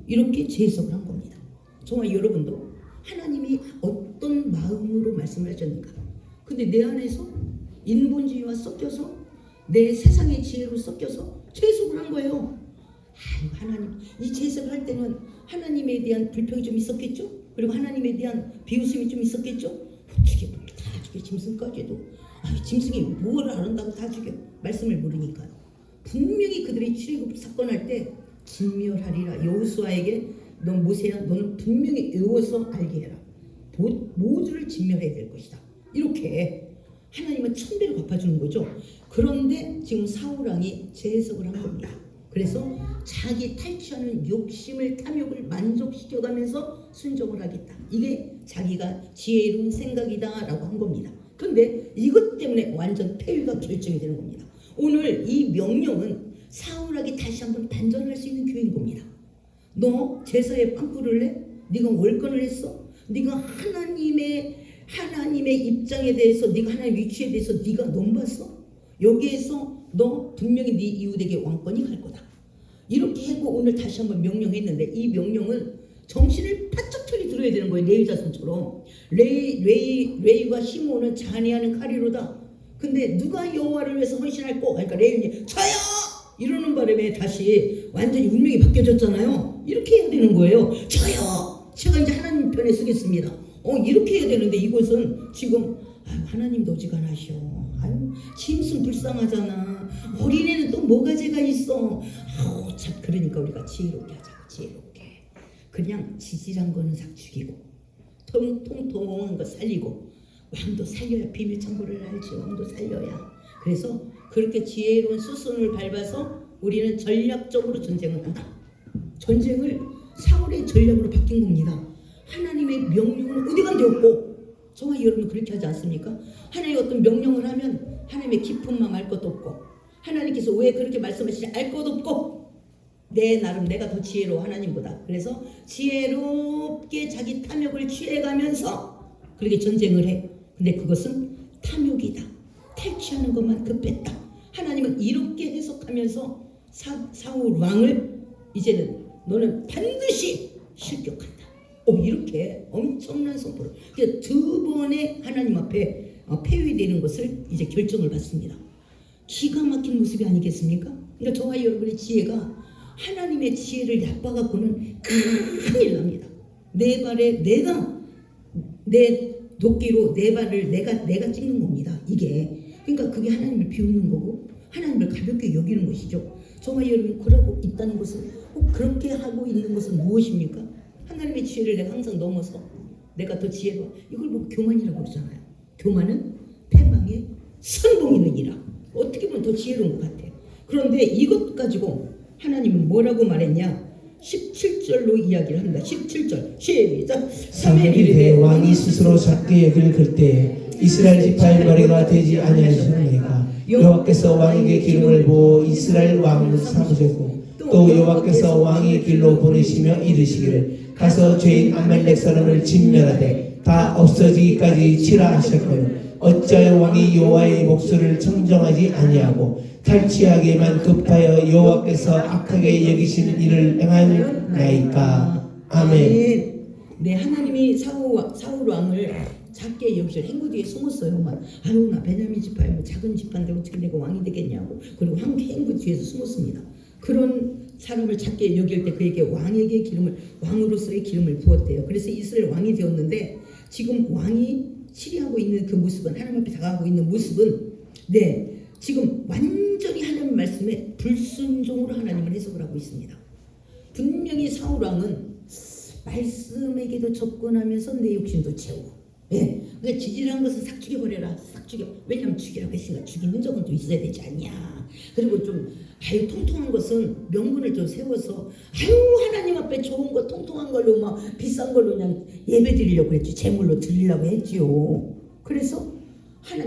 이렇게 재해석을 한 겁니다. 정말 여러분도 하나님이 어떤 마음으로 말씀을 하셨는가? 근데 내 안에서 인본주의와 섞여서 내 세상의 지혜로 섞여서 재해석을 한 거예요. 하나님 이 재해석을 할 때는 하나님에 대한 불평이 좀 있었겠죠? 그리고 하나님에 대한 비웃음이 좀 있었겠죠? 어떻게 다 죽여 짐승까지도 짐승이 뭘 아른다고 다 죽여 말씀을 모르니까요. 분명히 그들이 출애굽 사건 할 때 진멸하리라. 여호수아에게 너 모세야 너는 분명히 외워서 알게 해라. 모두를 진멸해야 될 것이다. 이렇게 하나님은 천배를 갚아주는 거죠. 그런데 지금 사울왕이 재해석을 한 겁니다. 그래서 자기 탈취하는 욕심을 탐욕을 만족시켜가면서 순종을 하겠다. 이게 자기가 지혜로운 생각이다라고 한 겁니다. 그런데 이것 때문에 완전 폐위가 결정이 되는 겁니다. 오늘 이 명령은 사울에게 다시 한번 반전할 수 있는 기회인 겁니다. 너 제사에 빵 뿌릴래? 네가 월권을 했어? 네가 하나님의 입장에 대해서 네가 하나님 위치에 대해서 네가 넘봤어? 여기에서 너 분명히 네 이웃에게 왕권이 갈 거다. 이렇게 하고 오늘 다시 한번 명령했는데 이 명령은 정신을 바짝 털이 들어야 되는 거예요. 레위 자손처럼. 레위와 시므온은 잔해하는 칼이로다. 근데 누가 여호와를 위해서 헌신할 거? 그러니까 레위니 저요! 이러는 바람에 다시 완전히 운명이 바뀌어졌잖아요. 이렇게 해야 되는 거예요. 저요! 제가 이제 하나님 편에 서겠습니다. 이렇게 해야 되는데 이곳은 지금 하나님도 어지간하셔. 짐승 불쌍하잖아. 어린애는 또 뭐가 죄가 있어. 참 그러니까 우리가 지혜롭게 하자고. 지혜롭게. 그냥 지질한 거는 싹 죽이고 통통한 거 살리고 왕도 살려야 비밀 창고를 알지. 왕도 살려야. 그래서 그렇게 지혜로운 수순을 밟아서 우리는 전략적으로 전쟁을 한다. 전쟁을 사울의 전략으로 바뀐 겁니다. 하나님의 명령은 어디간데 없고 정말 여러분 그렇게 하지 않습니까? 하나님의 어떤 명령을 하면 하나님의 깊은 마음 알 것도 없고 하나님께서 왜 그렇게 말씀하시지 알 것도 없고 내 나름 내가 더 지혜로워 하나님보다. 그래서 지혜롭게 자기 탐욕을 취해가면서 그렇게 전쟁을 해. 근데 그것은 탐욕이다. 탈취하는 것만 급했다. 하나님은 이렇게 해석하면서 사울 왕을 이제는 너는 반드시 실격한다. 이렇게 엄청난 선포를. 그러니까 두 번의 하나님 앞에 폐위되는 것을 이제 결정을 받습니다. 기가 막힌 모습이 아니겠습니까? 그러니까 저와 여러분의 지혜가 하나님의 지혜를 얕봐갖고는 큰일 납니다. 내 발에 내 도끼로 내 발을 내가 찍는 겁니다. 이게 그러니까 그게 하나님을 비웃는 거고 하나님을 가볍게 여기는 것이죠. 저와 여러분이 그러고 있다는 것은 그렇게 하고 있는 것은 무엇입니까? 하나님의 지혜를 내가 항상 넘어서 내가 더 지혜로워. 이걸 보고 교만이라고 그러잖아요. 교만은 패망의 선봉이느니라. 어떻게 보면 더 지혜로운 것 같아요. 그런데 이것 가지고 하나님은 뭐라고 말했냐? 17절로 이야기를 합니다. 17절 시작. 사무엘이되 왕이 스스로 작게 여길 그때 이스라엘 지파의 머리가 되지 아니하셨느니까 여호와께서 왕에게 기름을 부어 이스라엘 왕을 삼으셨고 또 여호와께서 왕의 길로 보내시며 이르시기를 가서 죄인 아말렉 사람을 진멸하되 다 없어지기까지 치라 하셨거늘 어찌하여 왕이 여호와의 목소리를 청정하지 아니하고 탈취하기에만 급하여 여호와께서 악하게 여기시는 일을 행하나이까. 아멘. 네, 하나님이 사울 왕을 작게 여기실 행구 뒤에 숨었어요. 아유 나 베냐민 지파에 뭐 작은 지파인데 어떻게 내가 왕이 되겠냐고. 그리고 행구 뒤에서 숨었습니다. 그런 사람을 작게 여길 때 그에게 왕으로서의 기름을 부었대요. 그래서 이스라엘 왕이 되었는데 지금 왕이 치리하고 있는 그 모습은 하나님 앞에 다가가고 있는 모습은 지금 완전히 하나님 말씀에 불순종으로 하나님을 해석을 하고 있습니다. 분명히 사울 왕은 말씀에게도 접근하면서 내 욕심도 채우고 그러니까 지질한 것은 싹 죽여버려라. 싹 죽여. 왜냐하면 죽이라고 했으니까 죽이는 적은 또 있어야 되지 않냐. 그리고 좀 통통한 것은 명분을 좀 세워서 하나님 앞에 좋은 거 통통한 걸로 막 비싼 걸로 그냥 예배 드리려고 했지. 제물로 드리려고 했지요. 그래서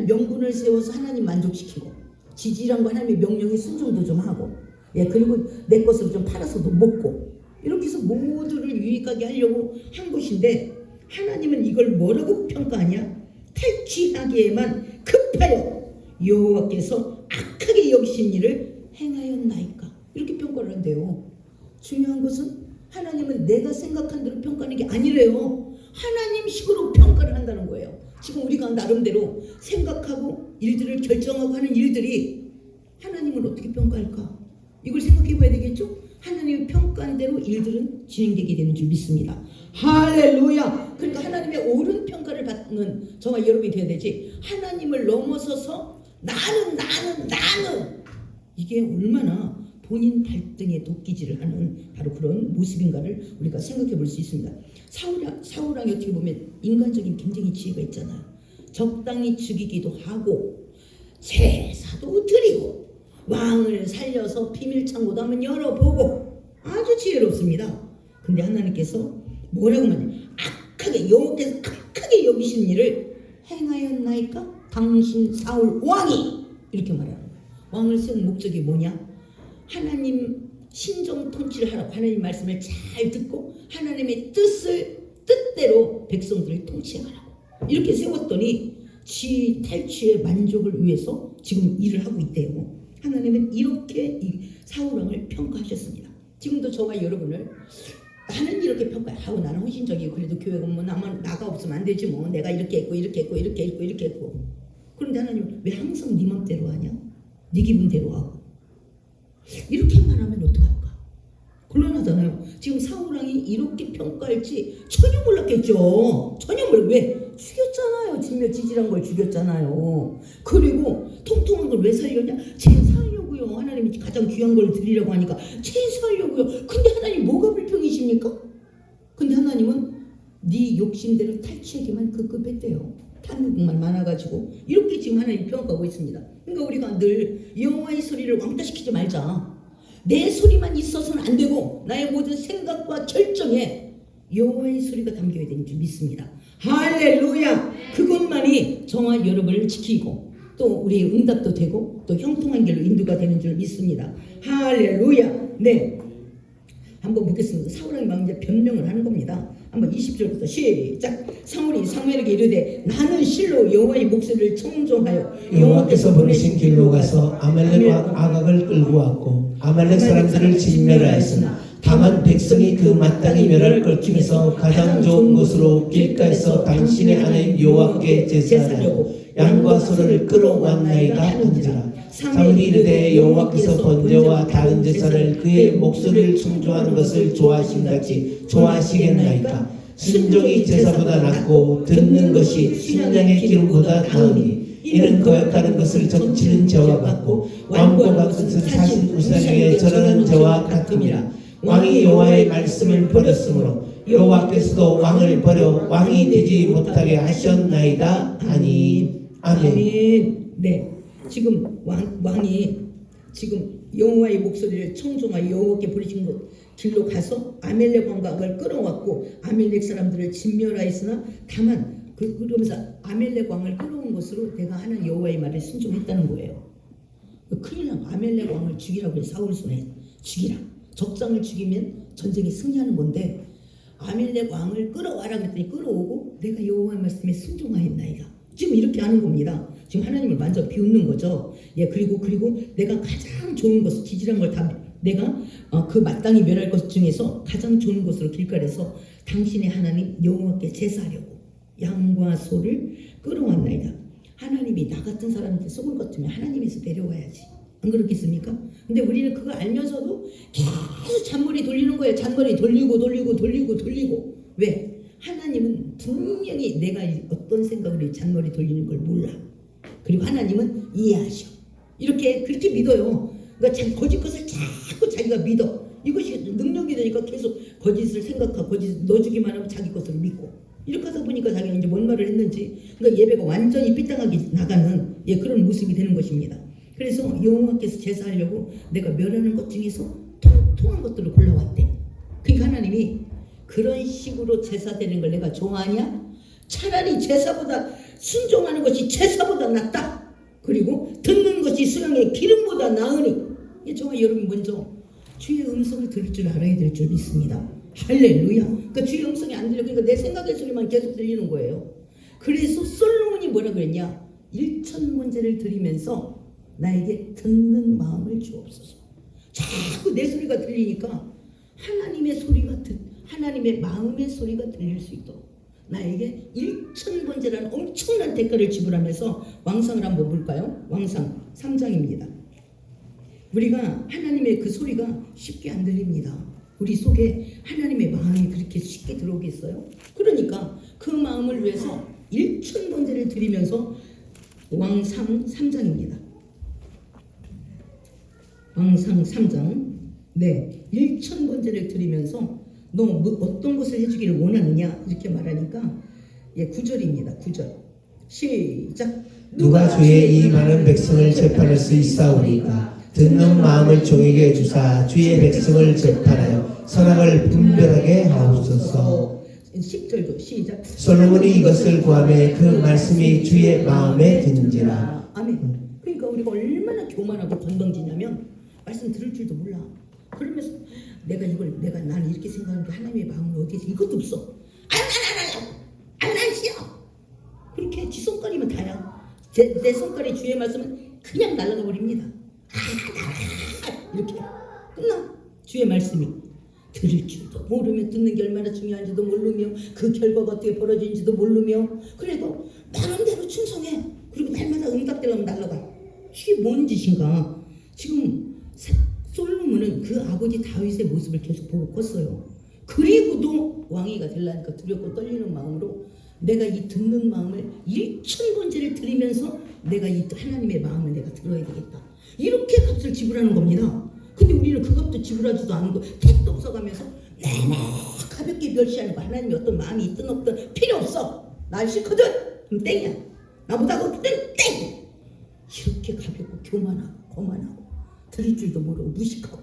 명분을 세워서 하나님 만족시키고 지지랑과 하나님의 명령에 순종도 좀 하고, 예, 그리고 내 것으로 좀 팔아서도 먹고, 이렇게 해서 모두를 유익하게 하려고 한 것인데, 하나님은 이걸 뭐라고 평가하냐? 탈취하기에만 급하여 여호와께서 악하게 여기신 일을 행하였나이까, 이렇게 평가를 한대요. 중요한 것은 하나님은 내가 생각한 대로 평가하는 게 아니래요. 하나님식으로 평가를 한다는 거예요. 지금 우리가 나름대로 생각하고 일들을 결정하고 하는 일들이 하나님을 어떻게 평가할까? 이걸 생각해 봐야 되겠죠? 하나님의 평가한 대로 일들은 진행되게 되는 줄 믿습니다. 할렐루야! 그러니까 하나님의 옳은 평가를 받는 저와 여러분이 되어야 되지, 하나님을 넘어서서 나는 이게 얼마나 본인 발등에 도끼질을 하는 바로 그런 모습인가를 우리가 생각해 볼 수 있습니다. 사울왕이 어떻게 보면 인간적인 굉장히 지혜가 있잖아요. 적당히 죽이기도 하고 제사도 드리고 왕을 살려서 비밀창고도 한번 열어보고 아주 지혜롭습니다. 근데 하나님께서 뭐라고 말해요? 여호와께서 악하게 여기신 일을 행하였나이까? 당신 사울 왕이, 이렇게 말하는 거예요. 왕을 세운 목적이 뭐냐? 하나님 신정 통치를 하라고, 하나님 말씀을 잘 듣고 하나님의 뜻대로 백성들을 통치하라고 이렇게 세웠더니 지 탈취의 만족을 위해서 지금 일을 하고 있대요. 하나님은 이렇게 이 사울왕을 평가하셨습니다. 지금도 저와 여러분을 나는 이렇게 평가하고, 나는 헌신적이고 그래도 교회가 뭐 나가 없으면 안 되지, 뭐 내가 이렇게 했고 이렇게 했고. 그런데 하나님은 왜 항상 네 맘대로 하냐? 네 기분대로 하고. 이렇게만 하면 어떡할까? 곤란하잖아요. 지금 사울왕이 이렇게 평가할지 전혀 몰랐겠죠. 전혀 왜? 죽였잖아요. 지질한 걸 죽였잖아요. 그리고 통통한 걸 왜 살렸냐? 제사하려고요. 하나님이 가장 귀한 걸 드리려고 하니까 제사하려고요. 근데 하나님 뭐가 불평이십니까? 근데 하나님은 네 욕심대로 탈취하기만 급급했대요. 탐욕만 많아가지고 이렇게 지금 하나님 평가하고 있습니다. 그러니까 우리가 늘 여호와의 소리를 왕따시키지 말자. 내 소리만 있어서는 안 되고 나의 모든 생각과 결정에 여호와의 소리가 담겨야 되는 줄 믿습니다. 할렐루야! 그것만이 저와 여러분을 지키고 또 우리의 응답도 되고 또 형통한 길로 인도가 되는 줄 믿습니다. 할렐루야! 네, 한번 보겠습니다. 사울왕이 막 이제 변명을 하는 겁니다. 한번 20절부터 시작. 사울이 사무엘에게 이르되 나는 실로 여호와의 목소리를 청종하여 여호와께서 보내신 길로 가서 아말렉 왕 아각을 끌고 왔고 아말렉 사람들을 진멸하였으나 다만 백성이 그 마땅히 멸할 것 중에서 가장 좋은 것으로 길가에서 당신의 하나님 여호와께 제사하려고 양과 소를 끌어왔나이다 한지라. 사울이 이르되 여호와께서 번제와 다른 제사를 그의 목소리를 청종하는 것을 좋아하신같이 좋아하시겠나이까? 순종이 제사보다 낫고 듣는 것이 순양의 기름보다 나으니 이는 거역하는 것을 점치는 죄와 같고 왕과 것은 사신 우상 위에 절하는 죄와 같음이라. 왕이 여호와의 말씀을 버렸으므로 여호와께서도 왕을 버려 왕이 되지 못하게 하셨나이다 하니. 아멘. 네, 지금 왕이 지금 여호와의 목소리를 청종하여 여호와께 부르신 곳 길로 가서 아멜렉 왕과 그걸 끌어왔고 아멜렉 사람들을 진멸하였으나 다만 그러면서 아멜렉 왕을 끌어온 것으로 내가 하는 여호와의 말을 순종했다는 거예요. 큰일 나고 아멜렉 왕을 죽이라고 해. 사울 손에 죽이라. 적장을 죽이면 전쟁에 승리하는 건데 아멜렉 왕을 끌어와라 그랬더니 끌어오고 내가 여호와의 말씀에 순종하였나이다. 지금 이렇게 하는 겁니다. 지금 하나님을 완전 비웃는 거죠. 예, 그리고 내가 가장 좋은 것, 지질한 걸 다 내가 그 마땅히 멸할 것 중에서 가장 좋은 것으로 길가에서 당신의 하나님 여호와께 제사하려고 양과 소를 끌어왔나이다. 하나님이 나 같은 사람한테 속을 같으면 하나님에서 내려와야지. 안 그렇겠습니까? 근데 우리는 그거 알면서도 계속 잔머리 돌리는 거예요. 잔머리 돌리고. 왜? 하나님은 분명히 내가 어떤 생각으로 잔머리 돌리는 걸 몰라. 그리고 하나님은 이해하셔. 그렇게 믿어요. 그러니까 거짓 것을 자꾸 자기가 믿어. 이것이 능력이 되니까 계속 거짓을 생각하고 거짓을 넣어주기만 하면 자기 것을 믿고. 이렇게 하다 보니까 자기가 이제 뭔 말을 했는지 그러니까 예배가 완전히 삐딱하게 나가는 그런 모습이 되는 것입니다. 그래서 여호와께서 제사하려고 내가 멸하는 것 중에서 통통한 것들을 골라왔대. 그러니까 하나님이 그런 식으로 제사되는 걸 내가 좋아하냐? 차라리 제사보다 순종하는 것이 제사보다 낫다. 그리고 듣는 것이 오지 수양의 기름보다 나으니. 저와 여러분 먼저 주의 음성을 들을 줄 알아야 될 줄 믿습니다. 할렐루야. 그러니까 주의 음성이 안 들려. 그러니까 내 생각의 소리만 계속 들리는 거예요. 그래서 솔로몬이 뭐라 그랬냐? 일천번제를 드리면서 나에게 듣는 마음을 주옵소서. 자꾸 내 소리가 들리니까 하나님의 마음의 소리가 들릴 수 있도록 나에게 일천번제라는 엄청난 대가를 지불하면서 왕상을 한번 볼까요? 왕상 3장입니다. 우리가 하나님의 그 소리가 쉽게 안 들립니다. 우리 속에 하나님의 마음이 그렇게 쉽게 들어오겠어요? 그러니까 그 마음을 위해서 일천번제를 드리면서 왕상 3장입니다. 왕상 3장. 네, 일천번제를 드리면서 너 어떤 것을 해주기를 원하느냐 이렇게 말하니까 9절입니다. 9절 시작. 누가 주의 이 많은 백성을 재판할 수 있사오리까? 듣는 마음을 종에게 주사 주의 백성을 재판하여 선악을 분별하게 하옵소서. 10절도 시작. 솔로몬이 이것을 구하매 그 말씀이 주의 마음에 든지라. 아멘. 그러니까 우리가 얼마나 교만하고 건방지냐면 말씀 들을 줄도 몰라. 그러면서 나는 이렇게 생각하는데 하나님의 마음은 어디에 있어? 이것도 없어. 안 싫어. 그렇게 지 손가락이면 다야. 내 손가락에 주의 말씀은 그냥 날아가 버립니다. 이렇게 끝나. 주의 말씀이 들을 줄도 모르며 듣는 게 얼마나 중요한지도 모르며 그 결과가 어떻게 벌어지는지도 모르며 그래도 나름대로 충성해. 그리고 날마다 응답되려면 날아가. 이게 뭔 짓인가. 지금 솔로몬은 그 아버지 다윗의 모습을 계속 보고 컸어요. 그리고도 왕위가 되려니까 두렵고 떨리는 마음으로 내가 이 듣는 마음을 일천번제를 드리면서 내가 이 하나님의 마음을 내가 들어야 되겠다. 이렇게 값을 지불하는 겁니다. 근데 우리는 그 값도 지불하지도 않고 택도 없어가면서 내내 가볍게 멸시하는 거. 하나님이 어떤 마음이 있든 없든 필요 없어. 날 싫거든? 그럼 땡이야. 나보다 거든 땡! 이렇게 가볍고 교만하고 거만하고 들릴 줄도 모르고 무식하고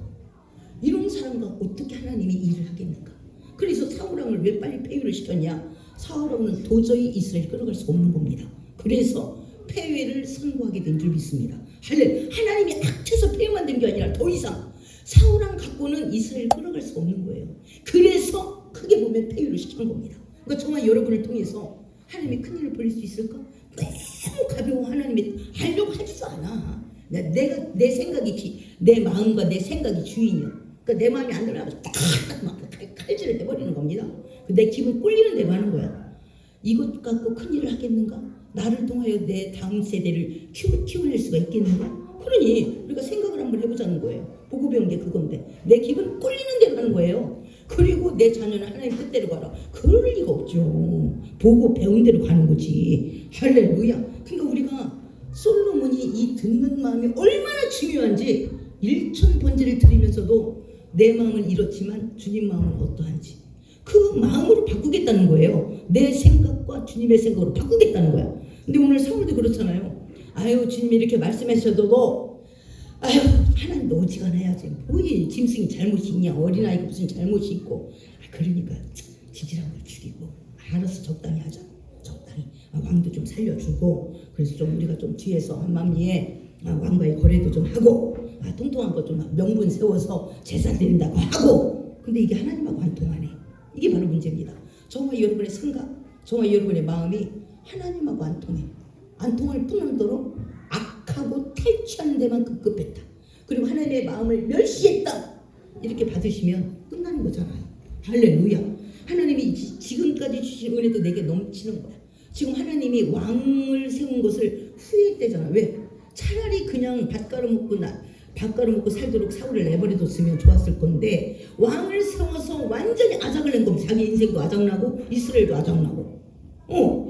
이런 사람과 어떻게 하나님이 일을 하겠는가. 그래서 사울왕을 왜 빨리 폐위를 시켰냐. 사울왕은 도저히 이스라엘 끌어갈 수 없는 겁니다. 그래서 폐위를 선고하게 된 줄 믿습니다. 하나님이 악해서 폐위만 된 게 아니라 더 이상 사울왕 갖고는 이스라엘 끌어갈 수 없는 거예요. 그래서 크게 보면 폐위를 시킨 겁니다. 그러니까 정말 여러분을 통해서 하나님이 큰일을 벌릴 수 있을까? 너무 가벼워. 하나님이 하려고 하지도 않아. 내가 내 생각이 내 마음과 내 생각이 주인이야. 그러니까 내 마음이 안 들어가면 딱 칼질을 해버리는 겁니다. 내 기분 꼴리는 대로 하는 거야. 이것 갖고 큰일을 하겠는가? 나를 통하여 내 다음 세대를 키워낼 수가 있겠는가? 그러니 우리가 생각을 한번 해보자는 거예요. 보고 배운 게 그건데 내 기분 꼴리는 대로 하는 거예요. 그리고 내 자녀는 하나님 뜻대로 가라. 그럴 리가 없죠. 보고 배운 대로 가는 거지. 할렐루야. 그러니까 우리가 솔로몬이 이 듣는 마음이 얼마나 중요한지 일천번제를 드리면서도 내 마음은 이렇지만 주님 마음은 어떠한지 그 마음으로 바꾸겠다는 거예요. 내 생각과 주님의 생각으로 바꾸겠다는 거야. 근데 오늘 사울도 그렇잖아요. 아유 주님이 이렇게 말씀하셔도 아유 하나님도 어지간해야지. 뭐이 짐승이 잘못이 있냐. 어린아이가 무슨 잘못이 있고. 그러니까 지질한 걸 죽이고 알아서 적당히 하자. 적당히 왕도 좀 살려주고 그래서 좀 우리가 좀 뒤에서 한맘리에 왕과의 거래도 좀 하고 통통한 거 좀 명분 세워서 제사 드린다고 하고. 근데 이게 하나님하고 안 통하네. 이게 바로 문제입니다. 정말 여러분의 생각, 정말 여러분의 마음이 하나님하고 안 통해. 안 통할 뿐더러 악하고 탈취하는 데만 급급했다. 그리고 하나님의 마음을 멸시했다. 이렇게 받으시면 끝나는 거잖아요. 할렐루야. 하나님이 지금까지 주신 은혜도 내게 넘치는 거야. 지금 하나님이 왕을 세운 것을 후회했대잖아. 왜? 차라리 그냥 밥 가루먹고 살도록 사울을 내버려뒀으면 좋았을 건데 왕을 세워서 완전히 아작을 낸 겁니다. 자기 인생도 아작나고 이스라엘도 아작나고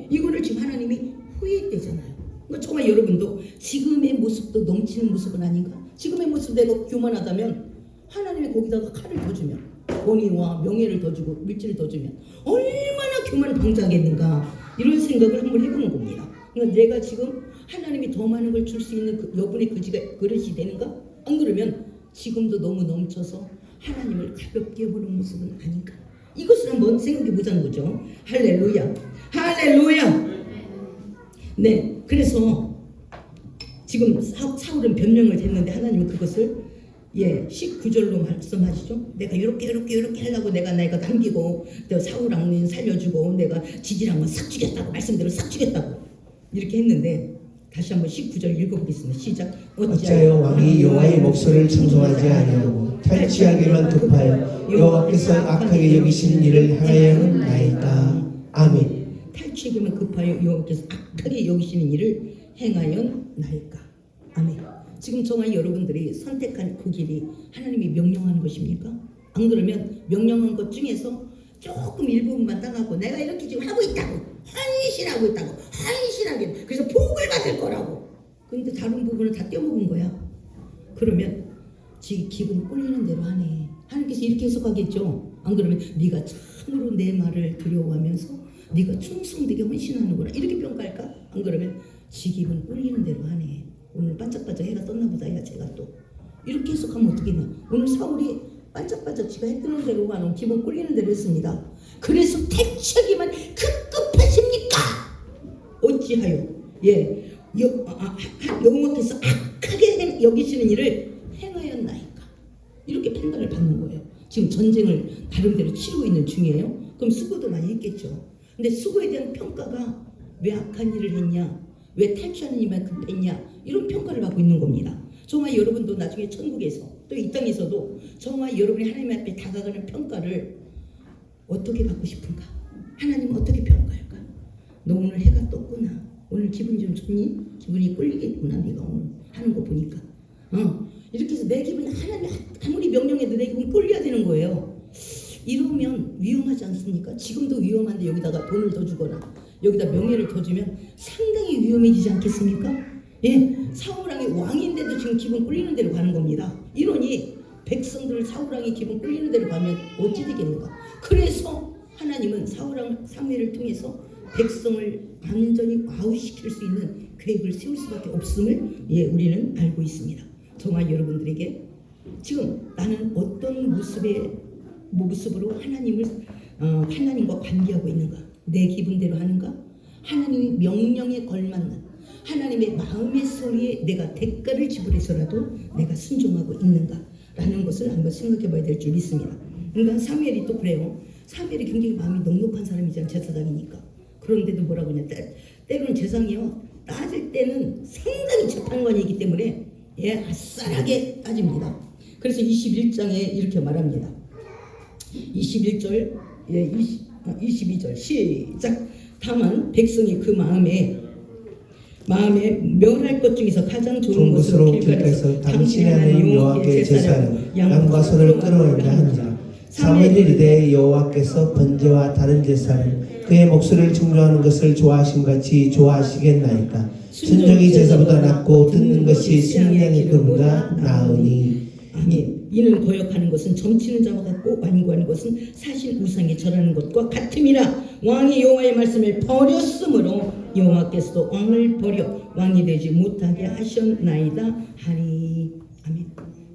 이거를 지금 하나님이 후회했대잖아요. 그러니까 정말 여러분도 지금의 모습도 넘치는 모습은 아닌가? 지금의 모습 내가 교만하다면 하나님이 거기다가 칼을 더 주면 권위와 명예를 더 주고 물질을 더 주면 얼마나 교만을 방자하겠는가. 이런 생각을 한번 해보는 겁니다. 그러니까 내가 지금 하나님이 더 많은 걸 줄 수 있는 여분의 그릇이 되는가? 안 그러면 지금도 너무 넘쳐서 하나님을 가볍게 보는 모습은 아닌가. 이것을 한번 생각해 보자는 거죠. 할렐루야. 할렐루야. 네, 그래서 지금 사울은 변명을 했는데 하나님은 그것을 19절로 말씀하시죠. 내가 이렇게 하려고 내가 남기고 내가 사울 왕님 살려주고 내가 지지랑은 싹 죽였다고 말씀대로 싹 죽였다고 이렇게 했는데 다시 한번 19절 읽어보겠습니다. 시작. 어찌하여 왕이 여호와의 목소리를 청송하지 아니하고 탈취하기만 급하여 여호와께서 악하게 여기시는 일을 행하였나이까. 아멘. 탈취하기만 급하여 여호와께서 악하게 여기시는 일을 행하였나이까. 아멘. 지금 저와 여러분들이 선택한 그 길이 하나님이 명령하는 것입니까? 안 그러면 명령한 것 중에서 조금 일부분만 따가고 내가 이렇게 지금 하고 있다고 헌신하고 있다고 헌신하게 그래서 복을 받을 거라고 근데 다른 부분을 다 떼어먹은 거야. 그러면 지 기분 꼴리는 대로 하네. 하나님께서 이렇게 해석하겠죠. 안 그러면 네가 참으로 내 말을 두려워하면서 네가 충성되게 헌신하는구나 이렇게 평가할까? 안 그러면 지 기분 꼴리는 대로 하네. 오늘 반짝반짝 해가 떴나 보다. 야 제가 또 이렇게 해석하면 어떻겠나. 오늘 사울이 반짝반짝 지가 해 뜨는 대로 하는 기분 꼴리는 대로 했습니다. 그래서 택하기만 급급하십니까? 어찌하여 여호와께서 악하게 여기시는 일을 행하였나이까. 이렇게 판단을 받는 거예요. 지금 전쟁을 나름대로 치르고 있는 중이에요. 그럼 수고도 많이 했겠죠. 근데 수고에 대한 평가가 왜 악한 일을 했냐, 왜 탈취하는 일만 급했냐 이런 평가를 받고 있는 겁니다. 저와 여러분도 나중에 천국에서 또 이 땅에서도 저와 여러분이 하나님 앞에 다가가는 평가를 어떻게 받고 싶은가? 하나님 어떻게 평가할까? 너 오늘 해가 떴구나. 오늘 기분 좀 좋니? 기분이 꼴리겠구나. 네가 오늘 하는 거 보니까. 이렇게 해서 내 기분이 하나님 아무리 명령해도 내 기분 꼴려야 되는 거예요. 이러면 위험하지 않습니까? 지금도 위험한데 여기다가 돈을 더 주거나 여기다 명예를 더 주면 상당히 위험해지지 않겠습니까? 사울왕이 왕인데도 지금 기분 꼴리는 대로 가는 겁니다. 이러니 백성들을 사울왕이 기분 꼴리는 대로 가면 어찌 되겠는가? 그래서 하나님은 사울왕 사무엘을 통해서 백성을 완전히 아웃시킬 수 있는 계획을 세울 수밖에 없음을 우리는 알고 있습니다. 정말 여러분들에게 지금 나는 어떤 모습으로 하나님과 관계하고 있는가? 내 기분대로 하는가? 하나님의 명령에 걸맞는 하나님의 마음의 소리에 내가 대가를 지불해서라도 내가 순종하고 있는가? 라는 것을 한번 생각해 봐야 될 줄 믿습니다. 그러니까 사무엘이 또 그래요. 사무엘이 굉장히 마음이 넉넉한 사람이잖아요. 제사장이니까. 그런데도 뭐라고 하냐. 때로는 제사장이요. 따질 때는 상당히 재판관이기 때문에 아싸하게 따집니다. 그래서 21장에 이렇게 말합니다. 21절, 22절 시작. 다만 백성이 그 마음에 멸할 것 중에서 가장 좋은 것으로 길가에서 당신의 하나님 여호와께 제사하는 양과 소를 끌어올리라 하니라. 사무엘이 이르되 여호와께서 번제와 다른 제사를 그의 목소리를 충족하는 것을 좋아하심같이 좋아하시겠나이까. 순종이 제사보다 낫고 듣는 것이 생명의 기름보다 나으니. 아멘. 이는 거역하는 것은 점치는 자와 같고 완고하는 것은 사실 우상에 절하는 것과 같음이라. 왕이 여호와의 말씀을 버렸으므로 여호와께서도 왕을 버려 왕이 되지 못하게 하셨나이다 하니. 아멘.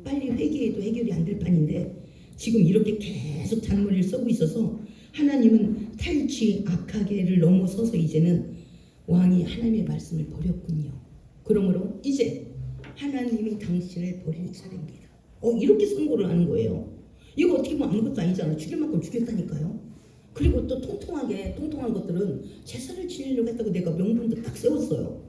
빨리 회개해도 해결이 안 될 판인데 지금 이렇게 계속 잔머리를 써고 있어서 하나님은 탈취 악하게를 넘어서서 이제는 왕이 하나님의 말씀을 버렸군요. 그러므로 이제 하나님이 당신을 버릴 차례입니다. 이렇게 선고를 하는 거예요. 이거 어떻게 보면 아무것도 아니잖아. 죽일 만큼 죽였다니까요. 그리고 또 통통한 것들은 제사를 지내려고 했다고 내가 명분도 딱 세웠어요.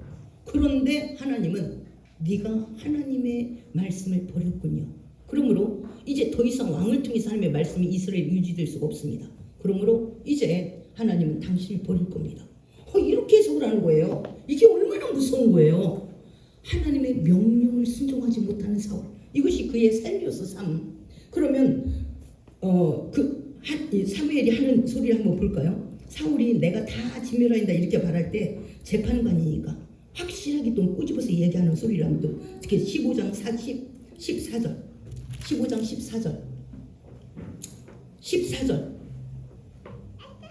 그런데 하나님은 네가 하나님의 말씀을 버렸군요. 그러므로 이제 더 이상 왕을 통해서 하나님의 말씀이 이스라엘에 유지될 수가 없습니다. 그러므로 이제 하나님은 당신을 버릴 겁니다. 이렇게 해석을 하는 거예요. 이게 얼마나 무서운 거예요. 하나님의 명령을 순종하지 못하는 사울. 이것이 그의 삶이었어. 삶. 그러면 사무엘이 하는 소리를 한번 볼까요? 사울이 내가 다 진멸하인다 이렇게 말할 때 재판관이니까 확실하게 또 꼬집어서 얘기하는 소리를 한번 특히 15장 14절 15장 14절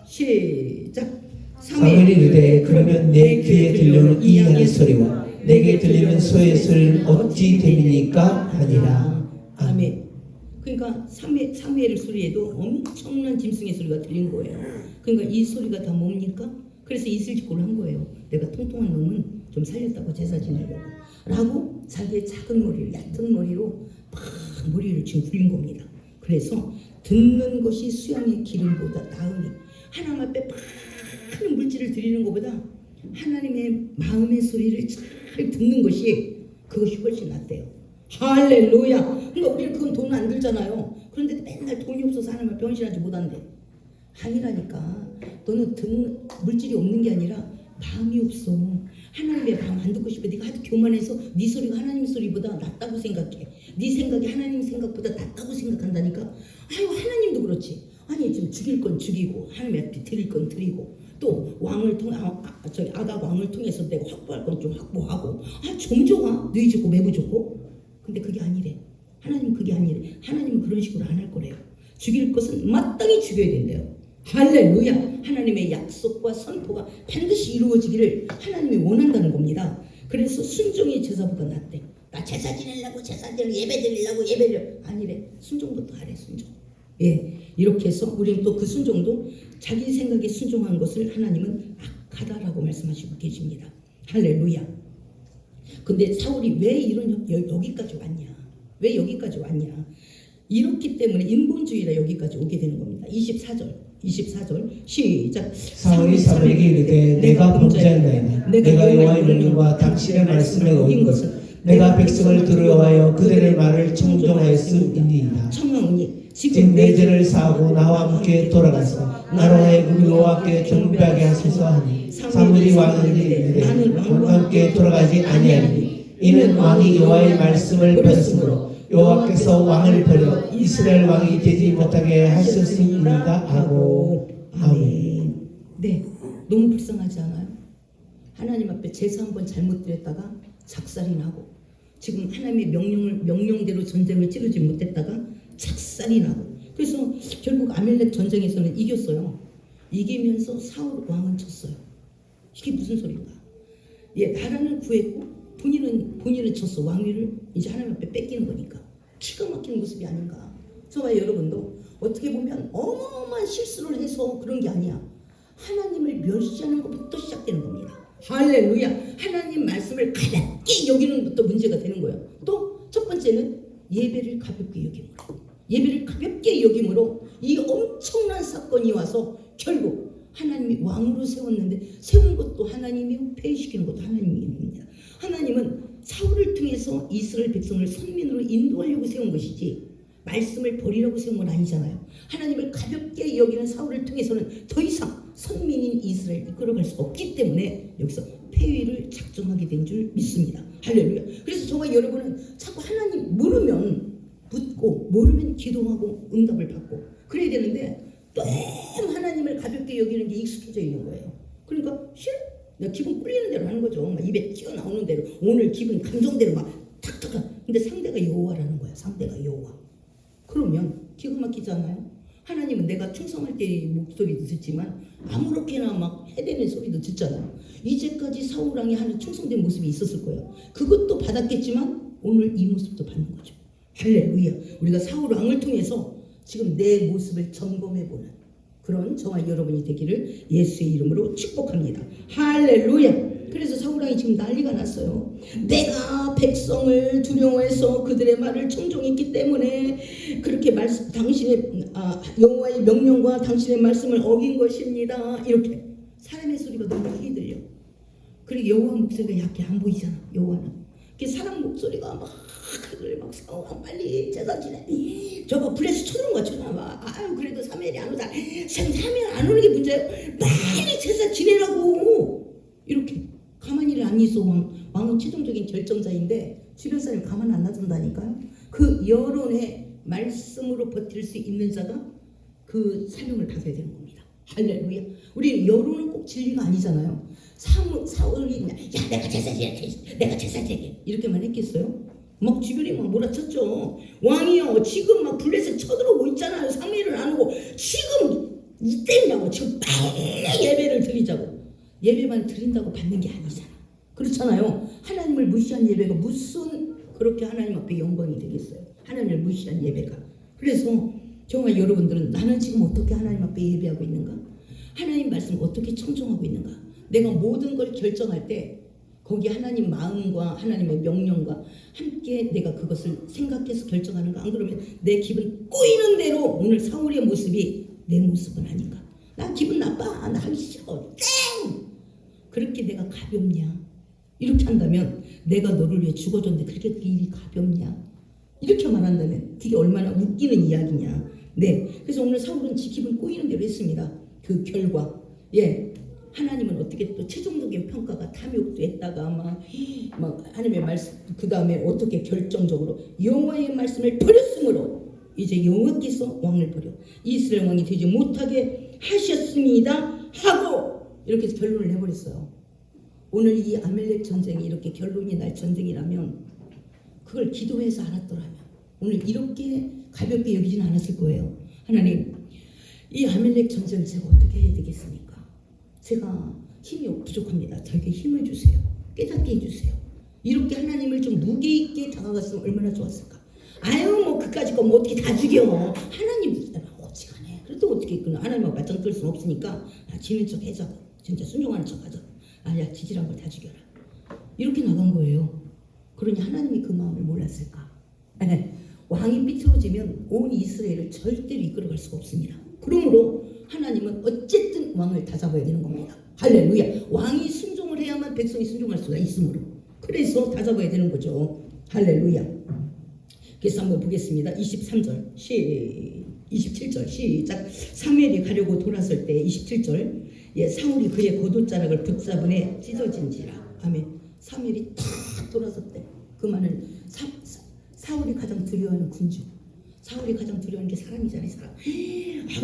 시작. 사무엘이 이르되 그러면 내 귀에 들려오는 이 양의 소리와 내게 들리는 소의 소리는 어찌 됨이니까 하니라. 아멘. 그러니까 사무엘 소리에도 엄청난 짐승의 소리가 들린 거예요. 그러니까 이 소리가 다 뭡니까? 그래서 이슬직고를 한 거예요. 내가 통통한 놈은 좀 살렸다고 제사 지내려고 라고 자기의 작은 머리를 얕은 머리로 막 머리를 지금 굴린 겁니다. 그래서 듣는 것이 수양의 기름보다 나으니 하나님 앞에 많은 물질을 드리는 것보다 하나님의 마음의 소리를 잘 듣는 것이 그것이 훨씬 낫대요. 할렐루야. 그러니까 우리는 그건 돈 안 들잖아요. 그런데 맨날 돈이 없어서 하나님 앞에 헌신하지 못한대. 아니라니까. 너는 듣는 물질이 없는 게 아니라 마음이 없어. 하나님의 마음 안 듣고 싶어. 네가 하도 교만해서 네 소리가 하나님 소리보다 낫다고 생각해. 네 생각이 하나님 생각보다 낫다고 생각한다니까. 아유, 하나님도 그렇지. 아니, 지금 죽일 건 죽이고 하나님 앞에 드릴 건 드리고 또 왕을 통해 아각 왕을 통해서 내가 확보할 건 좀 확보하고 좀 좋아. 너희 좋고 매부 좋고. 근데 그게 아니래. 하나님 그게 아니래. 하나님은 그런 식으로 안 할 거래요. 죽일 것은 마땅히 죽여야 된대요. 할렐루야. 하나님의 약속과 선포가 반드시 이루어지기를 하나님이 원한다는 겁니다. 그래서 순종이 제사보다 낫대. 나 제사 지내려고 예배 드리려고 예배를 아니래. 순종부터 하래. 순종. 예, 이렇게 해서 우리는 또 그 순종도 자기 생각에 순종한 것을 하나님은 악하다라고 말씀하시고 계십니다. 할렐루야. 근데 사울이 왜 이런 여기까지 왔냐? 왜 여기까지 왔냐? 이렇기 때문에 인본주의라 여기까지 오게 되는 겁니다. 24절 시작. 사울이 사울에게 이르되 내가 범죄하였나이다. 내가 여호와의 명령과 당신의 말씀에 어긴 것은 내가 백성을 두려워하여 그들의 말을 청종하였음이니이다. 청하오니 지금 내 죄를 사하고 나와 함께 돌아가서 나로 하여금 여호와께 경배하게 하소서 하니 사무엘이 왕에게 이르되 나는 왕과 함께 돌아가지 아니하리니 이는 왕이 여호와의 말씀을 버렸으므로 여호와께서 왕을 버려 이스라엘 왕이 되지 못하게 하셨음이니이다 하고. 아멘. 네, 너무 불쌍하지 않아요? 하나님 앞에 제사 한번 잘못 드렸다가 작살이 나고 지금 하나님의 명령대로 전쟁을 치르지 못했다가 작살이 나고 그래서 결국 아멜렉 전쟁에서는 이겼어요. 이기면서 사울 왕은 졌어요. 이게 무슨 소리인가? 예, 나라는 구했고 본인은 졌어. 왕위를 이제 하나님 앞에 뺏기는 거니까 기가 막힌 모습이 아닌가. 저와 여러분도 어떻게 보면 어마어마한 실수를 해서 그런 게 아니야. 하나님을 멸시하는 것부터 시작되는 겁니다. 할렐루야. 하나님 말씀을 가볍게 여기는 것부터 문제가 되는 거예요. 또 첫 번째는 예배를 가볍게 여김으로 이 엄청난 사건이 와서 결국 하나님이 왕으로 세웠는데 세운 것도 하나님이고 폐위시키는 것도 하나님입니다. 하나님은 사울을 통해서 이스라엘 백성을 선민으로 인도하려고 세운 것이지 말씀을 버리라고 세운 건 아니잖아요. 하나님을 가볍게 여기는 사울을 통해서는 더 이상 선민인 이스라엘 이끌어갈 수 없기 때문에 여기서 폐위를 작정하게 된 줄 믿습니다. 할렐루야. 그래서 저와 여러분은 자꾸 하나님 모르면 묻고 모르면 기도하고 응답을 받고 그래야 되는데 너무 하나님을 가볍게 여기는 게 익숙해져 있는 거예요. 그러니까 싫어? 내가 기분 꿀리는 대로 하는 거죠. 막 입에 튀어나오는 대로 오늘 기분 감정대로 막 탁탁. 근데 상대가 여호와라는 거야. 상대가 여호와. 그러면 기가 막히잖아요. 하나님은 내가 충성할 때 목소리도 듣지만 아무렇게나 막 해대는 소리도 듣잖아요. 이제까지 사울 왕이 하는 충성된 모습이 있었을 거예요. 그것도 받았겠지만 오늘 이 모습도 받는 거죠. 할렐루야. 우리가 사울 왕을 통해서 지금 내 모습을 점검해보는 그런 저와 여러분이 되기를 예수의 이름으로 축복합니다. 할렐루야. 그래서 사울 왕이 지금 난리가 났어요. 내가 백성을 두려워해서 그들의 말을 청종했기 때문에 그렇게 당신의 여호와의 명령과 당신의 말씀을 어긴 것입니다. 이렇게 사람의 소리가 너무 크게 들려. 그리고 여호와 목소리가 약해 안 보이잖아. 여호와는 사람 목소리가 막 사울 빨리 제사 지내. 저거 블레스 쳐들은 것처럼 아유 그래도 사무엘이 안 오다. 사무엘 안 오는 게 문제예요. 빨리 제사 지내라고. 이렇게 가만히를 안 있어. 왕은 최종적인 결정자인데 주변 사람이 가만 안 놔둔다니까요. 그 여론의 말씀으로 버틸 수 있는 자가 그 사명을 받아야 되는 겁니다. 할렐루야. 우리 여론은 꼭 진리가 아니잖아요. 사울이 야 내가 제사 지낼게 이렇게만 했겠어요? 막 주변이 막 몰아쳤죠. 왕이요 지금 막 블레셋 쳐들어오고 있잖아요. 사무엘을 안 오고 지금 이때냐고 지금 빨리 예배를 드리자고. 예배만 드린다고 받는 게 아니잖아. 그렇잖아요. 하나님을 무시한 예배가 무슨 그렇게 하나님 앞에 영광이 되겠어요. 하나님을 무시한 예배가. 그래서 정말 여러분들은 나는 지금 어떻게 하나님 앞에 예배하고 있는가? 하나님 말씀 어떻게 청종하고 있는가? 내가 모든 걸 결정할 때 거기 하나님 마음과 하나님의 명령과 함께 내가 그것을 생각해서 결정하는가? 안 그러면 내 기분 꼬이는 대로 오늘 사울의 모습이 내 모습은 아닌가? 나 기분 나빠. 나 하기 싫어. 땡! 그렇게 내가 가볍냐? 이렇게 한다면 내가 너를 위해 죽어줬는데 그렇게 일이 가볍냐? 이렇게 말한다면 그게 얼마나 웃기는 이야기냐? 네, 그래서 오늘 사울은 지 기분 꼬이는 대로 했습니다. 그 결과, 하나님은 어떻게 또 최종적인 평가가 탐욕도 했다가 막 하나님의 말씀 그 다음에 어떻게 결정적으로 여호와의 말씀을 버렸으므로 이제 여호와께서 왕을 버려 이스라엘 왕이 되지 못하게 하셨습니다 하고 이렇게 해서 결론을 내버렸어요. 오늘 이 아멜렉 전쟁이 이렇게 결론이 날 전쟁이라면 그걸 기도해서 알았더라면 오늘 이렇게 가볍게 여기지는 않았을 거예요. 하나님, 이 아멜렉 전쟁을 제가 어떻게 해야 되겠습니까? 제가 힘이 부족합니다. 저에게 힘을 주세요. 깨닫게 해주세요. 이렇게 하나님을 좀 무게 있게 다가갔으면 얼마나 좋았을까. 아유 뭐 그까짓 거 뭐 어떻게 다 죽여. 하나님 어찌가네. 그래도 어떻게 있구나. 하나님하고 맞짱 뜰 수는 없으니까 지는 척 해자고 진짜 순종하는 척 하자. 야 지질한 걸 다 죽여라. 이렇게 나간 거예요. 그러니 하나님이 그 마음을 몰랐을까. 왕이 삐뚤어지면 온 이스라엘을 절대로 이끌어갈 수가 없습니다. 그러므로 하나님은 어쨌든 왕을 다 잡아야 되는 겁니다. 할렐루야. 왕이 순종을 해야만 백성이 순종할 수가 있으므로 그래서 다 잡아야 되는 거죠. 할렐루야. 그래서 한번 보겠습니다. 23절 27절 시작. 사무엘이 가려고 돌았을 때 27절 사울이 그의 겉옷자락을 붙잡으니 찢어진지라. 아멘. 사무엘이 탁 돌았을 때 그 말은 사울이 가장 두려워하는 군주. 사울이 가장 두려워하는 게 사람이잖아요.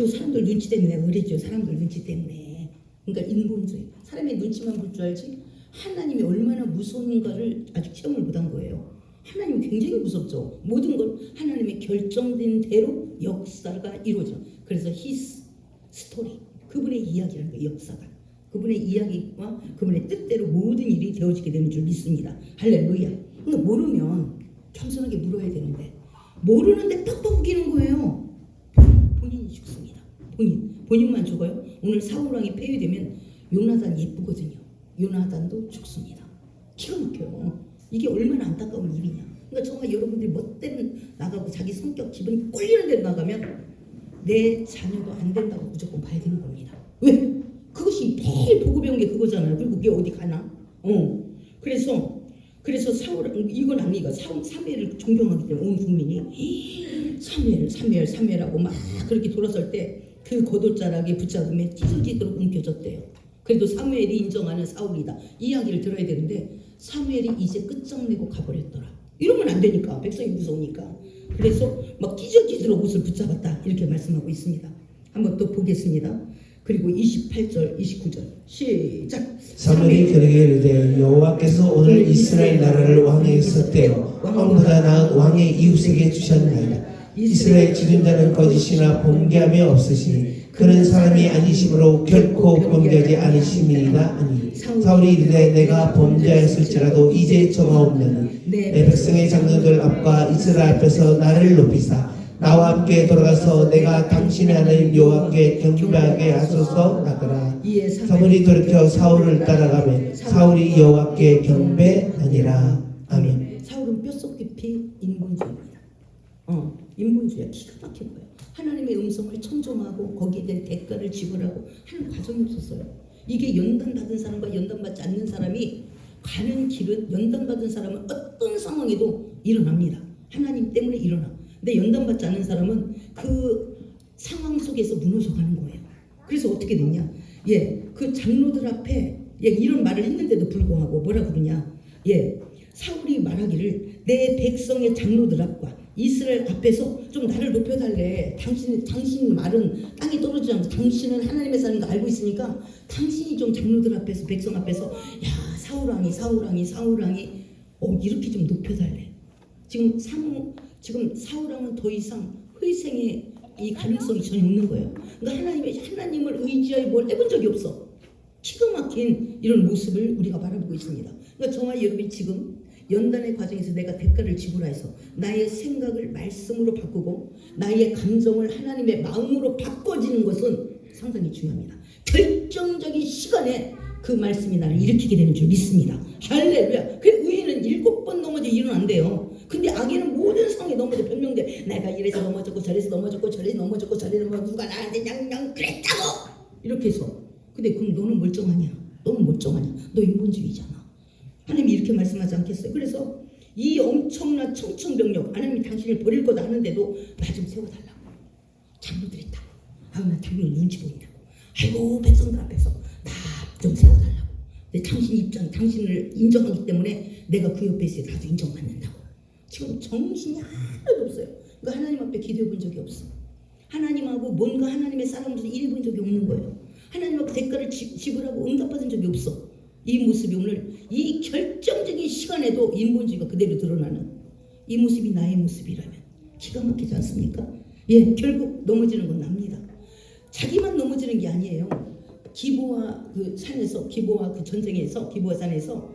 사람들 눈치 때문에 내가 그랬죠. 사람들 눈치 때문에. 그러니까 인본주의. 사람의 눈치만 볼 줄 알지 하나님이 얼마나 무서운가를 아직 체험을 못한 거예요. 하나님이 굉장히 무섭죠. 모든 걸 하나님의 결정된 대로 역사가 이루어져. 그래서 his story. 그분의 이야기라는 거예요. 역사가. 그분의 이야기와 그분의 뜻대로 모든 일이 되어지게 되는 줄 믿습니다. 할렐루야. 그러니까 모르면 겸손하게 물어야 되는데 모르는데 빡빡 우기는 거예요. 본인이 죽습니다. 본인만 죽어요. 오늘 사울 왕이 폐위되면 요나단 예쁘거든요. 요나단도 죽습니다. 기가 막혀요. 이게 얼마나 안타까운 일이냐. 그러니까 정말 여러분들이 멋대로 나가고 자기 성격 기분이 꼴리는 대로 나가면 내 자녀도 안 된다고 무조건 봐야 되는 겁니다. 왜? 그것이 매일 보고 배운 게 그거잖아요. 그리고 그게 어디 가나? 그래서 사울 이건 아니가 사무엘을 존경하기 때문에 온 국민이 사무엘하고 막 그렇게 돌아설 때 그 겉옷자락에 붙잡음에 찢어지도록 움켜졌대요. 그래도 사무엘이 인정하는 사울이다. 이 이야기를 들어야 되는데 사무엘이 이제 끝장내고 가버렸더라. 이러면 안 되니까 백성이 무서우니까. 그래서 막 찢어지도록 옷을 붙잡았다. 이렇게 말씀하고 있습니다. 한번 또 보겠습니다. 그리고 28절 29절 시작. 사무엘이 그에게 이르되 여호와께서 오늘 이스라엘 나라를 왕에게 썼대요. 왕보다 나은 왕의 이웃에게 주셨나이다. 이스라엘 지은 자는 거짓이나 범죄함이 없으시니 그런 사람이 아니심으로 결코 범죄하지 않으심이니라 하니 사울이 이르되 내가 범죄하였을지라도 이제 저가 없느니 내 백성의 장로들 앞과 이스라엘 앞에서 나를 높이사 나와 함께 돌아가서 내가 당신의 하나님 여호와께 경배하게 하소서 하더라. 사무엘이 돌이켜 사울을 따라가며 사울이 여호와께 경배하니라. 아멘. 사울은 뼛속 깊이 인본주의입니다. 인본주의야. 기가 막힌 거예요. 하나님의 음성을 청종하고 거기에 대한 대가를 지불하고 하는 과정이 없었어요. 이게 연단받은 사람과 연단받지 않는 사람이 가는 길은 연단받은 사람은 어떤 상황에도 일어납니다. 하나님 때문에 일어나. 근데 연단받지 않는 사람은 그 상황 속에서 무너져가는 거예요. 그래서 어떻게 됐냐? 그 장로들 앞에 이런 말을 했는데도 불구하고 뭐라 그러냐? 사울이 말하기를 내 백성의 장로들 앞과 이스라엘 앞에서 좀 나를 높여달래. 당신 말은 땅에 떨어지지 않고 당신은 하나님의 사람인 거 알고 있으니까 당신이 좀 장로들 앞에서 백성 앞에서 야 사울왕이 이렇게 좀 높여달래. 지금 사울왕은 더 이상 회생의 이 가능성이 전혀 없는 거예요. 그러니까 하나님을 의지하여 뭘 해본 적이 없어. 기가 막힌 이런 모습을 우리가 바라보고 있습니다. 그러니까 저와 여러분이 지금 연단의 과정에서 내가 대가를 지불해서 나의 생각을 말씀으로 바꾸고 나의 감정을 하나님의 마음으로 바꿔지는 것은 상당히 중요합니다. 결정적인 시간에 그 말씀이 나를 일으키게 되는 줄 믿습니다. 할렐루야. 그 의인은 7번 넘어져 일어난대요. 근데 악인은 모든 상황에 넘어져 변명돼. 내가 이래서 넘어졌고 저래서 넘어졌고 저래서 넘어졌고 저래서 누가 나한테 냥냥 그랬다고 이렇게 해서. 근데 그럼 너는 멀쩡하냐? 너는 멀쩡하냐? 너 인본주의잖아. 하나님이 이렇게 말씀하지 않겠어요? 그래서 이 엄청난 청천벽력, 하나님이 당신을 버릴 거다 하는데도 나 좀 세워달라고. 장로들이 있다고. 아유 나 당신이 눈치 보인다고. 아이고 백성들 앞에서 나 좀 세워달라고. 근데 당신 입장, 당신을 인정하기 때문에 내가 그 옆에 있어야 나도 인정받는다고. 지금 정신이 하나도 없어요. 그러니까 하나님 앞에 기도해 본 적이 없어. 하나님하고 뭔가 하나님의 싸움에서 일해본 적이 없는 거예요. 하나님하고 대가를 지불하고 응답받은 적이 없어. 이 모습이 오늘 이 결정적인 시간에도 인본주의가 그대로 드러나는 이 모습이 나의 모습이라면 기가 막히지 않습니까? 예, 결국 넘어지는 건 납니다. 자기만 넘어지는 게 아니에요. 기브와 그 산에서, 기브와 그 전쟁에서, 기브와 산에서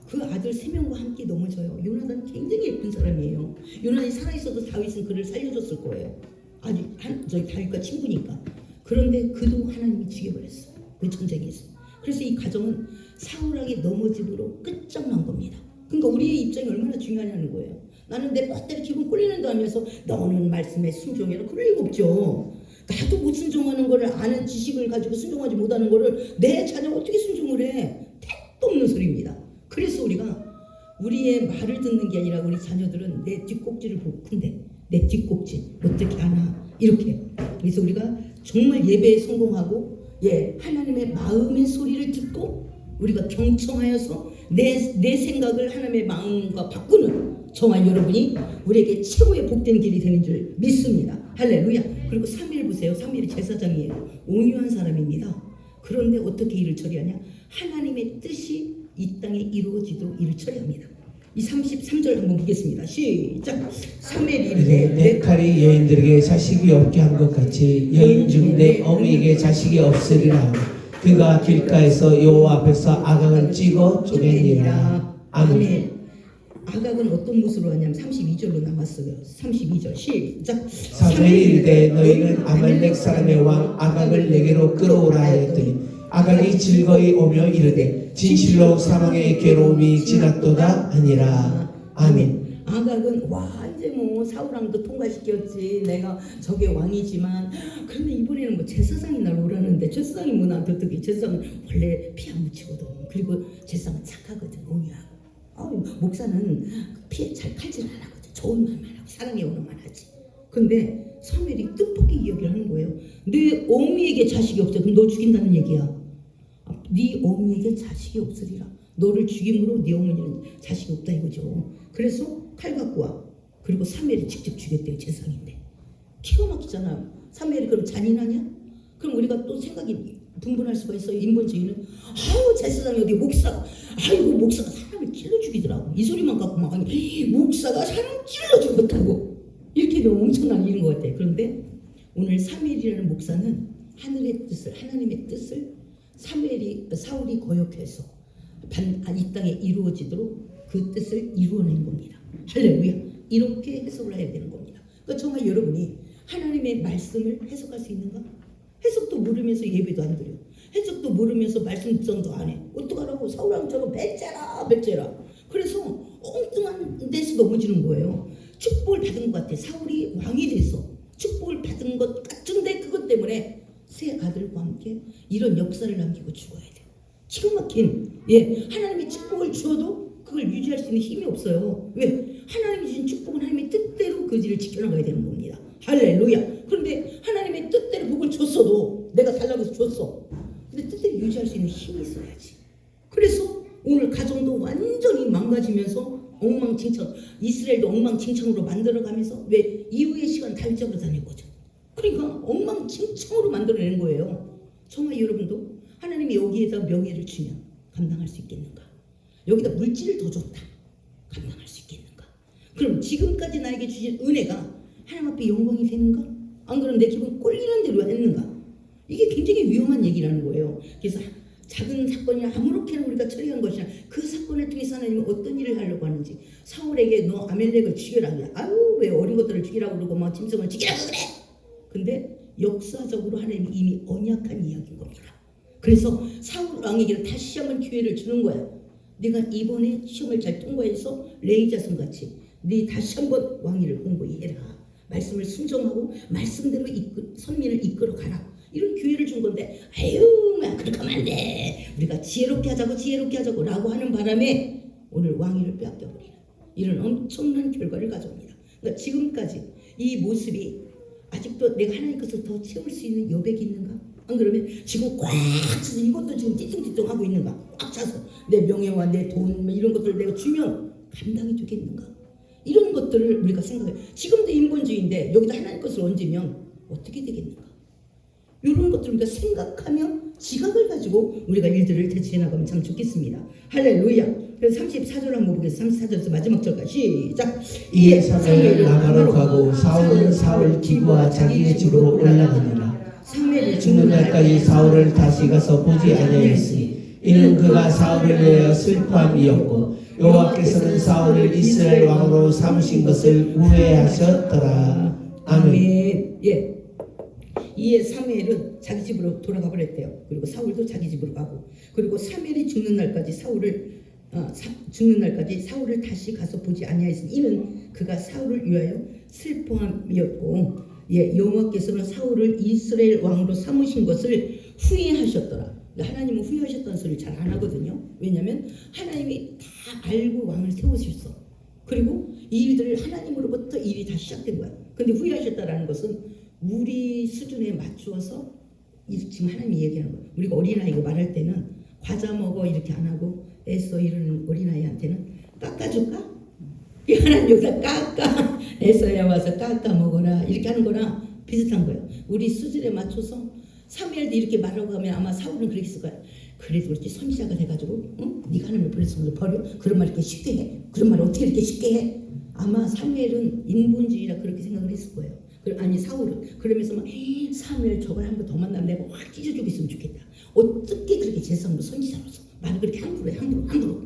그 아들 3명과 함께 넘어져요. 요나단은 굉장히 예쁜 사람이에요. 요나단이 살아있어도 다윗은 그를 살려줬을 거예요. 아주 저희 다윗과 친구니까. 그런데 그도 하나님이 죽여버렸어요. 그 전쟁에서. 그래서 이 가정은 사울에게 넘어짐으로 끝장난 겁니다. 그러니까 우리의 입장이 얼마나 중요하냐는 거예요. 나는 내 멋대로 기분 꼴리는다 하면서 너는 말씀에 순종해라. 그럴 리가 없죠. 나도 못 순종하는 거를 아는 지식을 가지고 순종하지 못하는 거를 내 자녀가 어떻게 순종을 해? 택도 없는 소리입니다. 그래서 우리가 우리의 말을 듣는 게 아니라 우리 자녀들은 내 뒷꼭지를 보고 큰데 내 뒷꼭지 어떻게 하나 이렇게. 그래서 우리가 정말 예배에 성공하고 하나님의 마음의 소리를 듣고 우리가 경청하여서 내 생각을 하나님의 마음과 바꾸는 저와 여러분이 우리에게 최고의 복된 길이 되는 줄 믿습니다. 할렐루야. 그리고 사무엘 보세요. 사무엘이 제사장이에요. 온유한 사람입니다. 그런데 어떻게 일을 처리하냐? 하나님의 뜻이 이 땅에 이루어지도록 일을 처리합니다. 이 33절 한번 보겠습니다. 시작. 사무엘이 이르되 내 칼이 여인들에게 자식이 없게 한 것 같이 여인 중 내 어미에게 자식이 없으리라. 그가 길가에서 여호와 앞에서 아각을 찍어 쪼개니라. 아멘. 아각은 어떤 모습으로 하냐면 32절로 남았어요. 32절 시작. 사무엘이 이르되 너희는 아말렉 사람의 왕 아각을 내게로 끌어오라 하였더니 아각이 즐거이 오며 이르되 진실로 사망의 괴로움이 지났도다 하니라. 아멘. 아각은 와 이제 뭐 사울왕도 통과시켰지. 내가 저게 왕이지만 그런데 이번에는 뭐 제사장이 날 오라는데 제사장이 뭐 나한테 어떻게. 제사장은 원래 피 안 묻히거든. 그리고 제사장은 착하거든. 온유하고. 목사는 피에 잘 칼질 안 하거든. 좋은 말만 하고 사랑의 언어만 하지. 근데 사무엘이 뜻밖의 이야기를 하는 거예요. 네 어미에게 자식이 없어. 그럼 너 죽인다는 얘기야. 네 어미에게 자식이 없으리라. 너를 죽임으로 네 어머니는 자식이 없다 이거죠. 그래서 칼 갖고 와. 그리고 사무엘이 직접 죽였대요. 제사장인데. 기가 막히잖아요. 사무엘이 그럼 잔인하냐? 그럼 우리가 또 생각이 분분할 수가 있어요. 인본주의는 아우 제사장이 어디 목사, 아이고 목사가 사람을 찔러 죽이더라고. 이 소리만 갖고만 아니 목사가 사람 찔러 죽였다고 이렇게 되면 엄청난 일인 것 같아요. 그런데 오늘 사무엘이라는 목사는 하늘의 뜻을, 하나님의 뜻을 사울이 거역해서 이 땅에 이루어지도록 그 뜻을 이루어낸 겁니다. 할렐루야. 이렇게 해석을 해야 되는 겁니다. 그러니까 정말 여러분이 하나님의 말씀을 해석할 수 있는가? 해석도 모르면서 예배도 안 드려. 해석도 모르면서 말씀 묵상도 안 해. 어떡하라고. 사울왕처럼 배째라. 그래서 엉뚱한 데서 넘어지는 거예요. 축복을 받은 것 같아. 사울이 왕이 돼서 축복을 받은 것 같은데 그것 때문에 새 아들과 함께 이런 역사를 남기고 죽어야 돼. 기가 막힌 하나님이 축복을 주어도 그걸 유지할 수 있는 힘이 없어요. 왜? 하나님이 주신 축복은 하나님의 뜻대로 그 일을 지켜나가야 되는 겁니다. 할렐루야. 그런데 하나님의 뜻대로 복을 줬어도 내가 달라고 해서 줬어. 근데 뜻대로 유지할 수 있는 힘이 있어야지. 그래서 오늘 가정도 완전히 망가지면서 엉망진창, 이스라엘도 엉망진창으로 만들어가면서 왜 이후의 시간 다윗 잡으러 다녔거든. 그러니까 엉망진창으로 만들어내는 거예요. 정말 여러분도 하나님이 여기에다 명예를 주면 감당할 수 있겠는가? 여기다 물질을 더 줬다. 감당할 수 있겠는가? 그럼 지금까지 나에게 주신 은혜가 하나님 앞에 영광이 되는가? 안 그러면 내 기분 꼴리는 대로 했는가? 이게 굉장히 위험한 얘기라는 거예요. 그래서 작은 사건이 아무렇게나 우리가 처리한 것이나 그 사건을 통해서 하나님은 어떤 일을 하려고 하는지. 사울에게 너 아멜렉을 죽여라. 아유 왜 어린 것들을 죽이라고 그러고 막 짐승을 죽이라고 그래. 근데 역사적으로 하나님이 이미 언약한 이야기인 겁니다. 그래서 사울 왕에게 다시 한번 기회를 주는 거야. 네가 이번에 시험을 잘 통과해서 레이자손 같이 네 다시 한번 왕위를 공고히 해라. 말씀을 순종하고 말씀대로 선민을 이끌어 가라. 이런 기회를 준 건데 아유 그렇게 하면 안 돼. 우리가 지혜롭게 하자고 라고 하는 바람에 오늘 왕위를 빼앗겨버리는 이런 엄청난 결과를 가져옵니다. 그러니까 지금까지 이 모습이 아직도 내가 하나님 것을 더 채울 수 있는 여백이 있는가? 안 그러면 지금 꽉 차서 이것도 지금 띠뚱띠뚱 하고 있는가? 꽉 차서 내 명예와 내 돈 이런 것들을 내가 주면 감당이 되겠는가? 이런 것들을 우리가 생각해. 지금도 인본주의인데 여기다 하나님 것을 얹으면 어떻게 되겠는가? 이런 것들을 우리가 생각하며 지각을 가지고 우리가 일들을 대처해 나가면 참 좋겠습니다. 할렐루야. 그래서 34절 한번 보겠습니다. 34절에서 마지막 절까지 시작. 이에 사무엘이 라마로 가고 사울은 사울 기브와 자기의 집으로 올라가니라. 사무엘이 죽는 날까지 사울을 다시 가서 보지 아니하였으니 이는 그가 사울을 위하여 슬퍼함이었고 여호와께서는 사울을 이스라엘 왕으로 삼으신 것을 후회하셨더라. 아멘. 예. 이에 사무엘은 자기 집으로 돌아가 버렸대요. 그리고 사울도 자기 집으로 가고, 그리고 사무엘이 죽는 날까지 사울을 다시 가서 보지 아니하였으니 이는 그가 사울을 위하여 슬퍼함이었고, 예, 여호와께서는 사울을 이스라엘 왕으로 삼으신 것을 후회하셨더라. 하나님은 후회하셨다는 소리를 잘 안 하거든요. 왜냐하면 하나님이 다 알고 왕을 세우셨어. 그리고 이 일들을 하나님으로부터 일이 다 시작된 거야. 근데 후회하셨다라는 것은 우리 수준에 맞추어서 지금 하나님이 얘기하는 거예요. 우리가 어린아이가 말할 때는 과자 먹어 이렇게 안 하고 애써 이러는 어린아이한테는 깎아줄까? 하나님 여기서 깎아 애써야 와서 깎아 먹어라 이렇게 하는 거랑 비슷한 거예요. 우리 수준에 맞춰서 사무엘도 이렇게 말하고 하면 아마 사울은 그렇게 했을 거야. 그래도 그렇지 선지자가 돼가지고 응? 네가 하나님을 버렸으면 버려? 그런 말 이렇게 쉽게 해? 그런 말 어떻게 이렇게 쉽게 해? 아마 사무엘은 인본주의라 그렇게 생각을 했을 거예요. 아니 사울은 그러면서 막 사무엘 저걸 한 번 더 만나면 내가 확 찢어주고 있으면 좋겠다. 어떻게 그렇게 제사장도 선지자로서 말을 그렇게 함부로 해 함부로.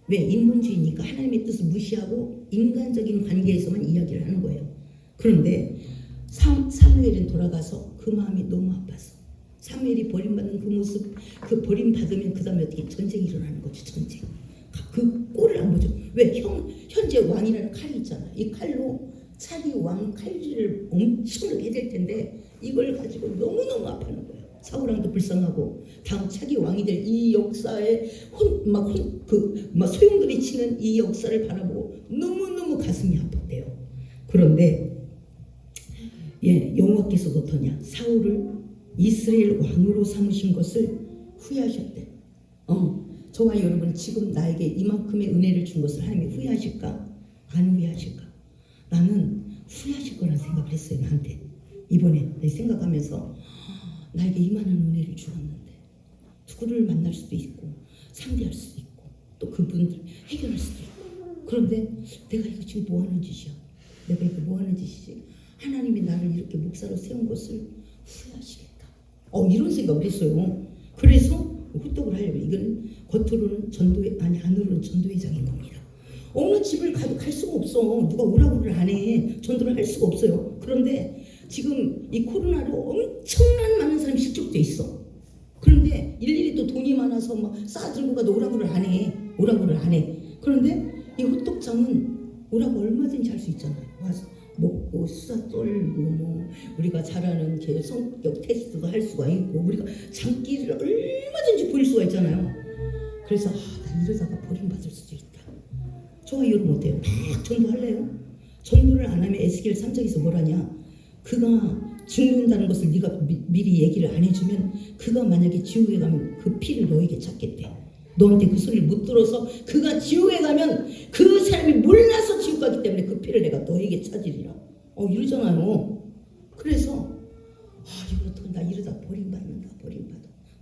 왜? 인본주의니까 하나님의 뜻을 무시하고 인간적인 관계에서만 이야기를 하는 거예요. 그런데 사무엘은 돌아가서 그 마음이 너무 아파서 사무엘이 버림받는 그 모습, 그 버림받으면 그 다음에 어떻게 전쟁이 일어나는 거죠. 전쟁. 그 꼴을 안 보죠. 왜? 현재 왕이라는 칼이 있잖아. 이 칼로 차기 왕 칼질을 엄청나게 해야 될 텐데 이걸 가지고 너무너무 아파하는 거예요. 사울왕도 불쌍하고 다음 차기 왕이 될 이 역사에 소용돌이 치는 이 역사를 바라보고 너무너무 가슴이 아팠대요. 그런데 예, 여호와께서도 어떠냐? 사울을 이스라엘 왕으로 삼으신 것을 후회하셨대. 저와 여러분 지금 나에게 이만큼의 은혜를 준 것을 하나님이 후회하실까? 안 후회하실까? 나는 후회하실 거라는 생각을 했어요. 나한테 이번에 생각하면서 나에게 이만한 은혜를 주었는데 누구를 만날 수도 있고 상대할 수도 있고 또 그분들 해결할 수도 있고 그런데 내가 이거 지금 뭐하는 짓이야? 내가 이거 뭐하는 짓이지? 하나님이 나를 이렇게 목사로 세운 것을 후회하시겠다. 이런 생각을 했어요. 그래서 후떡을 하려고. 이건 겉으로는 안으로는 전도회장인 겁니다. 어느 집을 가도 갈 수가 없어. 누가 오라고를 안 해. 전도를 할 수가 없어요. 그런데 지금 이 코로나로 엄청난 많은 사람이 실족돼 있어. 그런데 일일이 또 돈이 많아서 막 싸들고 가도 오라고를 안 해. 그런데 이 호떡장은 오라고 얼마든지 할 수 있잖아요. 와서 먹고 수다 떨고 우리가 잘하는 제 성격 테스트도 할 수가 있고 우리가 장기를 얼마든지 보일 수가 있잖아요. 그래서 나 이러다가 버림받을 수도 있다. 저와 여러분 어때요? 막 전도할래요? 전도를 안 하면 에스겔 3장에서 뭐라냐? 그가 죽는다는 것을 네가 미리 얘기를 안 해주면 그가 만약에 지옥에 가면 그 피를 너에게 찾겠대. 너한테 그 소리를 못 들어서 그가 지옥에 가면 그 사람이 몰라서 지옥 가기 때문에 그 피를 내가 너에게 찾으리라. 이러잖아요. 그래서 이거 어떡해. 나 이러다 버림받는다.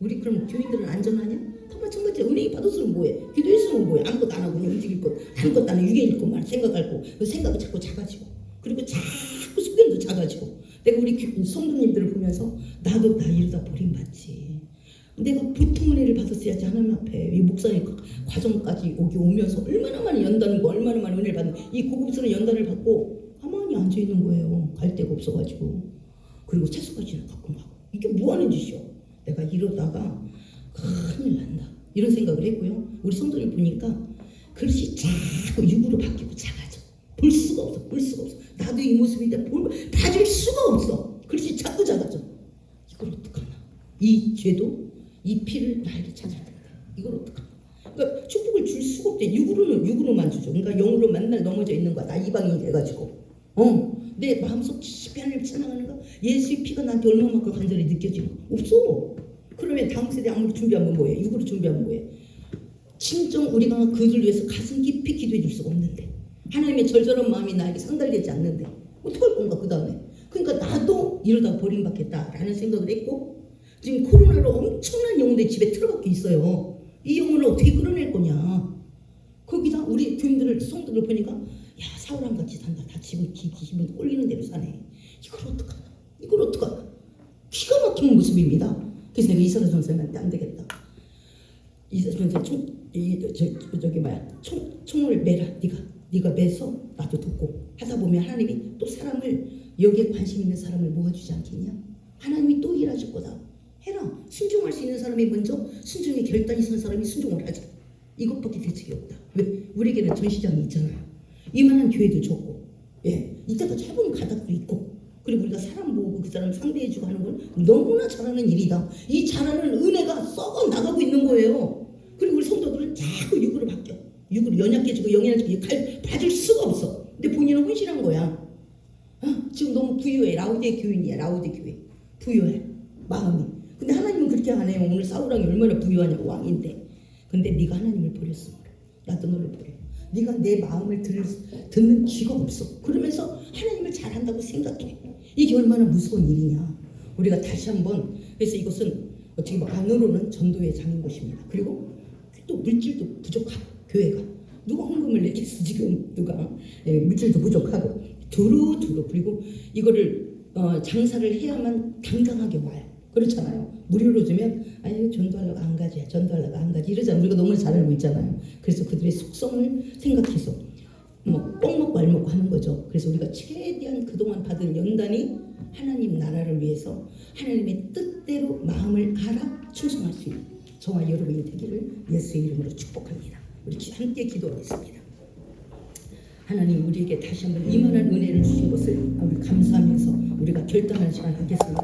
우리 그럼 교인들은 안전하냐? 다 마찬가지야. 은혜기 받았으면 뭐해? 기도했으면 뭐해? 아무것도 안 하고 그냥 움직일 것, 아무것도 안 하고 유괴일 것만 생각할 거. 그 생각이 자꾸 작아지고 그리고 자꾸 소견도 작아지고. 내가 우리 성도님들을 보면서 나도 나 이러다 버림받지. 내가 보통 은혜를 받았어야지 하나님 앞에. 이 목사님 과정까지 오면서 얼마나 많이 연단과 얼마나 많은 은혜를 받는 이 고급스러운 연단을 받고 가만히 앉아있는 거예요. 갈 데가 없어가지고. 그리고 채소까지는 갖고 가고. 이게 뭐 하는 짓이요? 내가 이러다가 큰일 난다. 이런 생각을 했고요. 우리 성도를 보니까 그릇이 자꾸 육으로 바뀌고 작아져. 볼 수가 없어. 볼 수가 없어. 나도 이 모습인데 봐줄 수가 없어. 그릇이 자꾸 작아져. 이걸 어떡하나. 이 죄도 이 피를 나에게 찾을 텐데 이걸 어떡하나. 그러니까 축복을 줄 수가 없대. 육으로만 주죠. 그러니까 영으로 맨날 넘어져 있는 거야. 나 이방인이 돼가지고. 내 마음속 깊이 하나님을 찬양하는 거. 예수의 피가 나한테 얼마만큼 간절히 느껴지는 거 없어. 그러면 다음 세대 아무리 준비하면 뭐해? 육으로 준비하면 뭐해? 진정 우리가 그들 위해서 가슴 깊이 기도해 줄 수가 없는데, 하나님의 절절한 마음이 나에게 상달되지 않는데 어떡할 건가 그 다음에. 그러니까 나도 이러다 버림받겠다라는 생각을 했고, 지금 코로나로 엄청난 영혼들이 집에 틀어박혀 있어요. 이 영혼을 어떻게 끌어낼 거냐. 거기다 우리 교인들을 성도들 보니까 야 사울함같이 산다. 다 집은 기분 꼴리는 대로 사네. 이걸 어떡하나. 이걸 어떡하나. 기가 막힌 모습입니다. 그래서 내가 이사라 전사님한테 안 되겠다. 이사라 전사 총을 매라. 네가 매서 나도 돕고 하다 보면 하나님이 또 사람을, 여기에 관심 있는 사람을 모아주지 않겠냐. 하나님이 또 일하실 거다. 해라. 순종할 수 있는 사람이 먼저 순종의 결단이 선 사람이 순종을 하자. 이것밖에 대책이 없다. 왜? 우리에게는 전시장이 있잖아요. 이만한 교회도 좋고, 이때가 짧은 가닥도 있고, 그리고 우리가 사람 모으고 그 사람 상대해주고 하는 건 너무나 잘하는 일이다. 이 잘하는 은혜가 썩어 나가고 있는 거예요. 그리고 우리 성도들은 자꾸 육으로 바뀌어. 육으로 연약해지고 영연해지고 봐줄 수가 없어. 근데 본인은 헌신한 거야. 지금 너무 부유해. 라우디의 교인이야. 라우디 교회. 부유해. 마음이. 근데 하나님은 그렇게 안 해요. 오늘 사울왕이 얼마나 부유하냐고, 왕인데. 근데 네가 하나님을 버렸어. 나도 너를 버려. 네가 내 마음을 듣는 쥐가 없어. 그러면서 하나님을 잘한다고 생각해. 이게 얼마나 무서운 일이냐. 우리가 다시 한번, 그래서 이것은 어떻게 보면 안으로는 전도의 장인 것입니다. 그리고 또 물질도 부족하고, 교회가 누가 헌금을 내겠어 지금. 누가 물질도 부족하고 두루두루. 그리고 이거를 장사를 해야만 당당하게 와요. 그렇잖아요. 무료로 주면 아니 전도하려고 안 가지, 전도하려고 안 가지 이러잖아요. 우리가 너무 잘 알고 있잖아요. 그래서 그들의 속성을 생각해서 뻥 먹고 알 먹고 하는 거죠. 그래서 우리가 최대한 그동안 받은 연단이 하나님 나라를 위해서 하나님의 뜻대로 마음을 알아 충성할 수 있는 저와 여러분이 되기를 예수의 이름으로 축복합니다. 우리 함께 기도하겠습니다. 하나님, 우리에게 다시 한번 이만한 은혜를 주신 것을 우리 감사하면서 우리가 결단하는 시간 하겠습니다.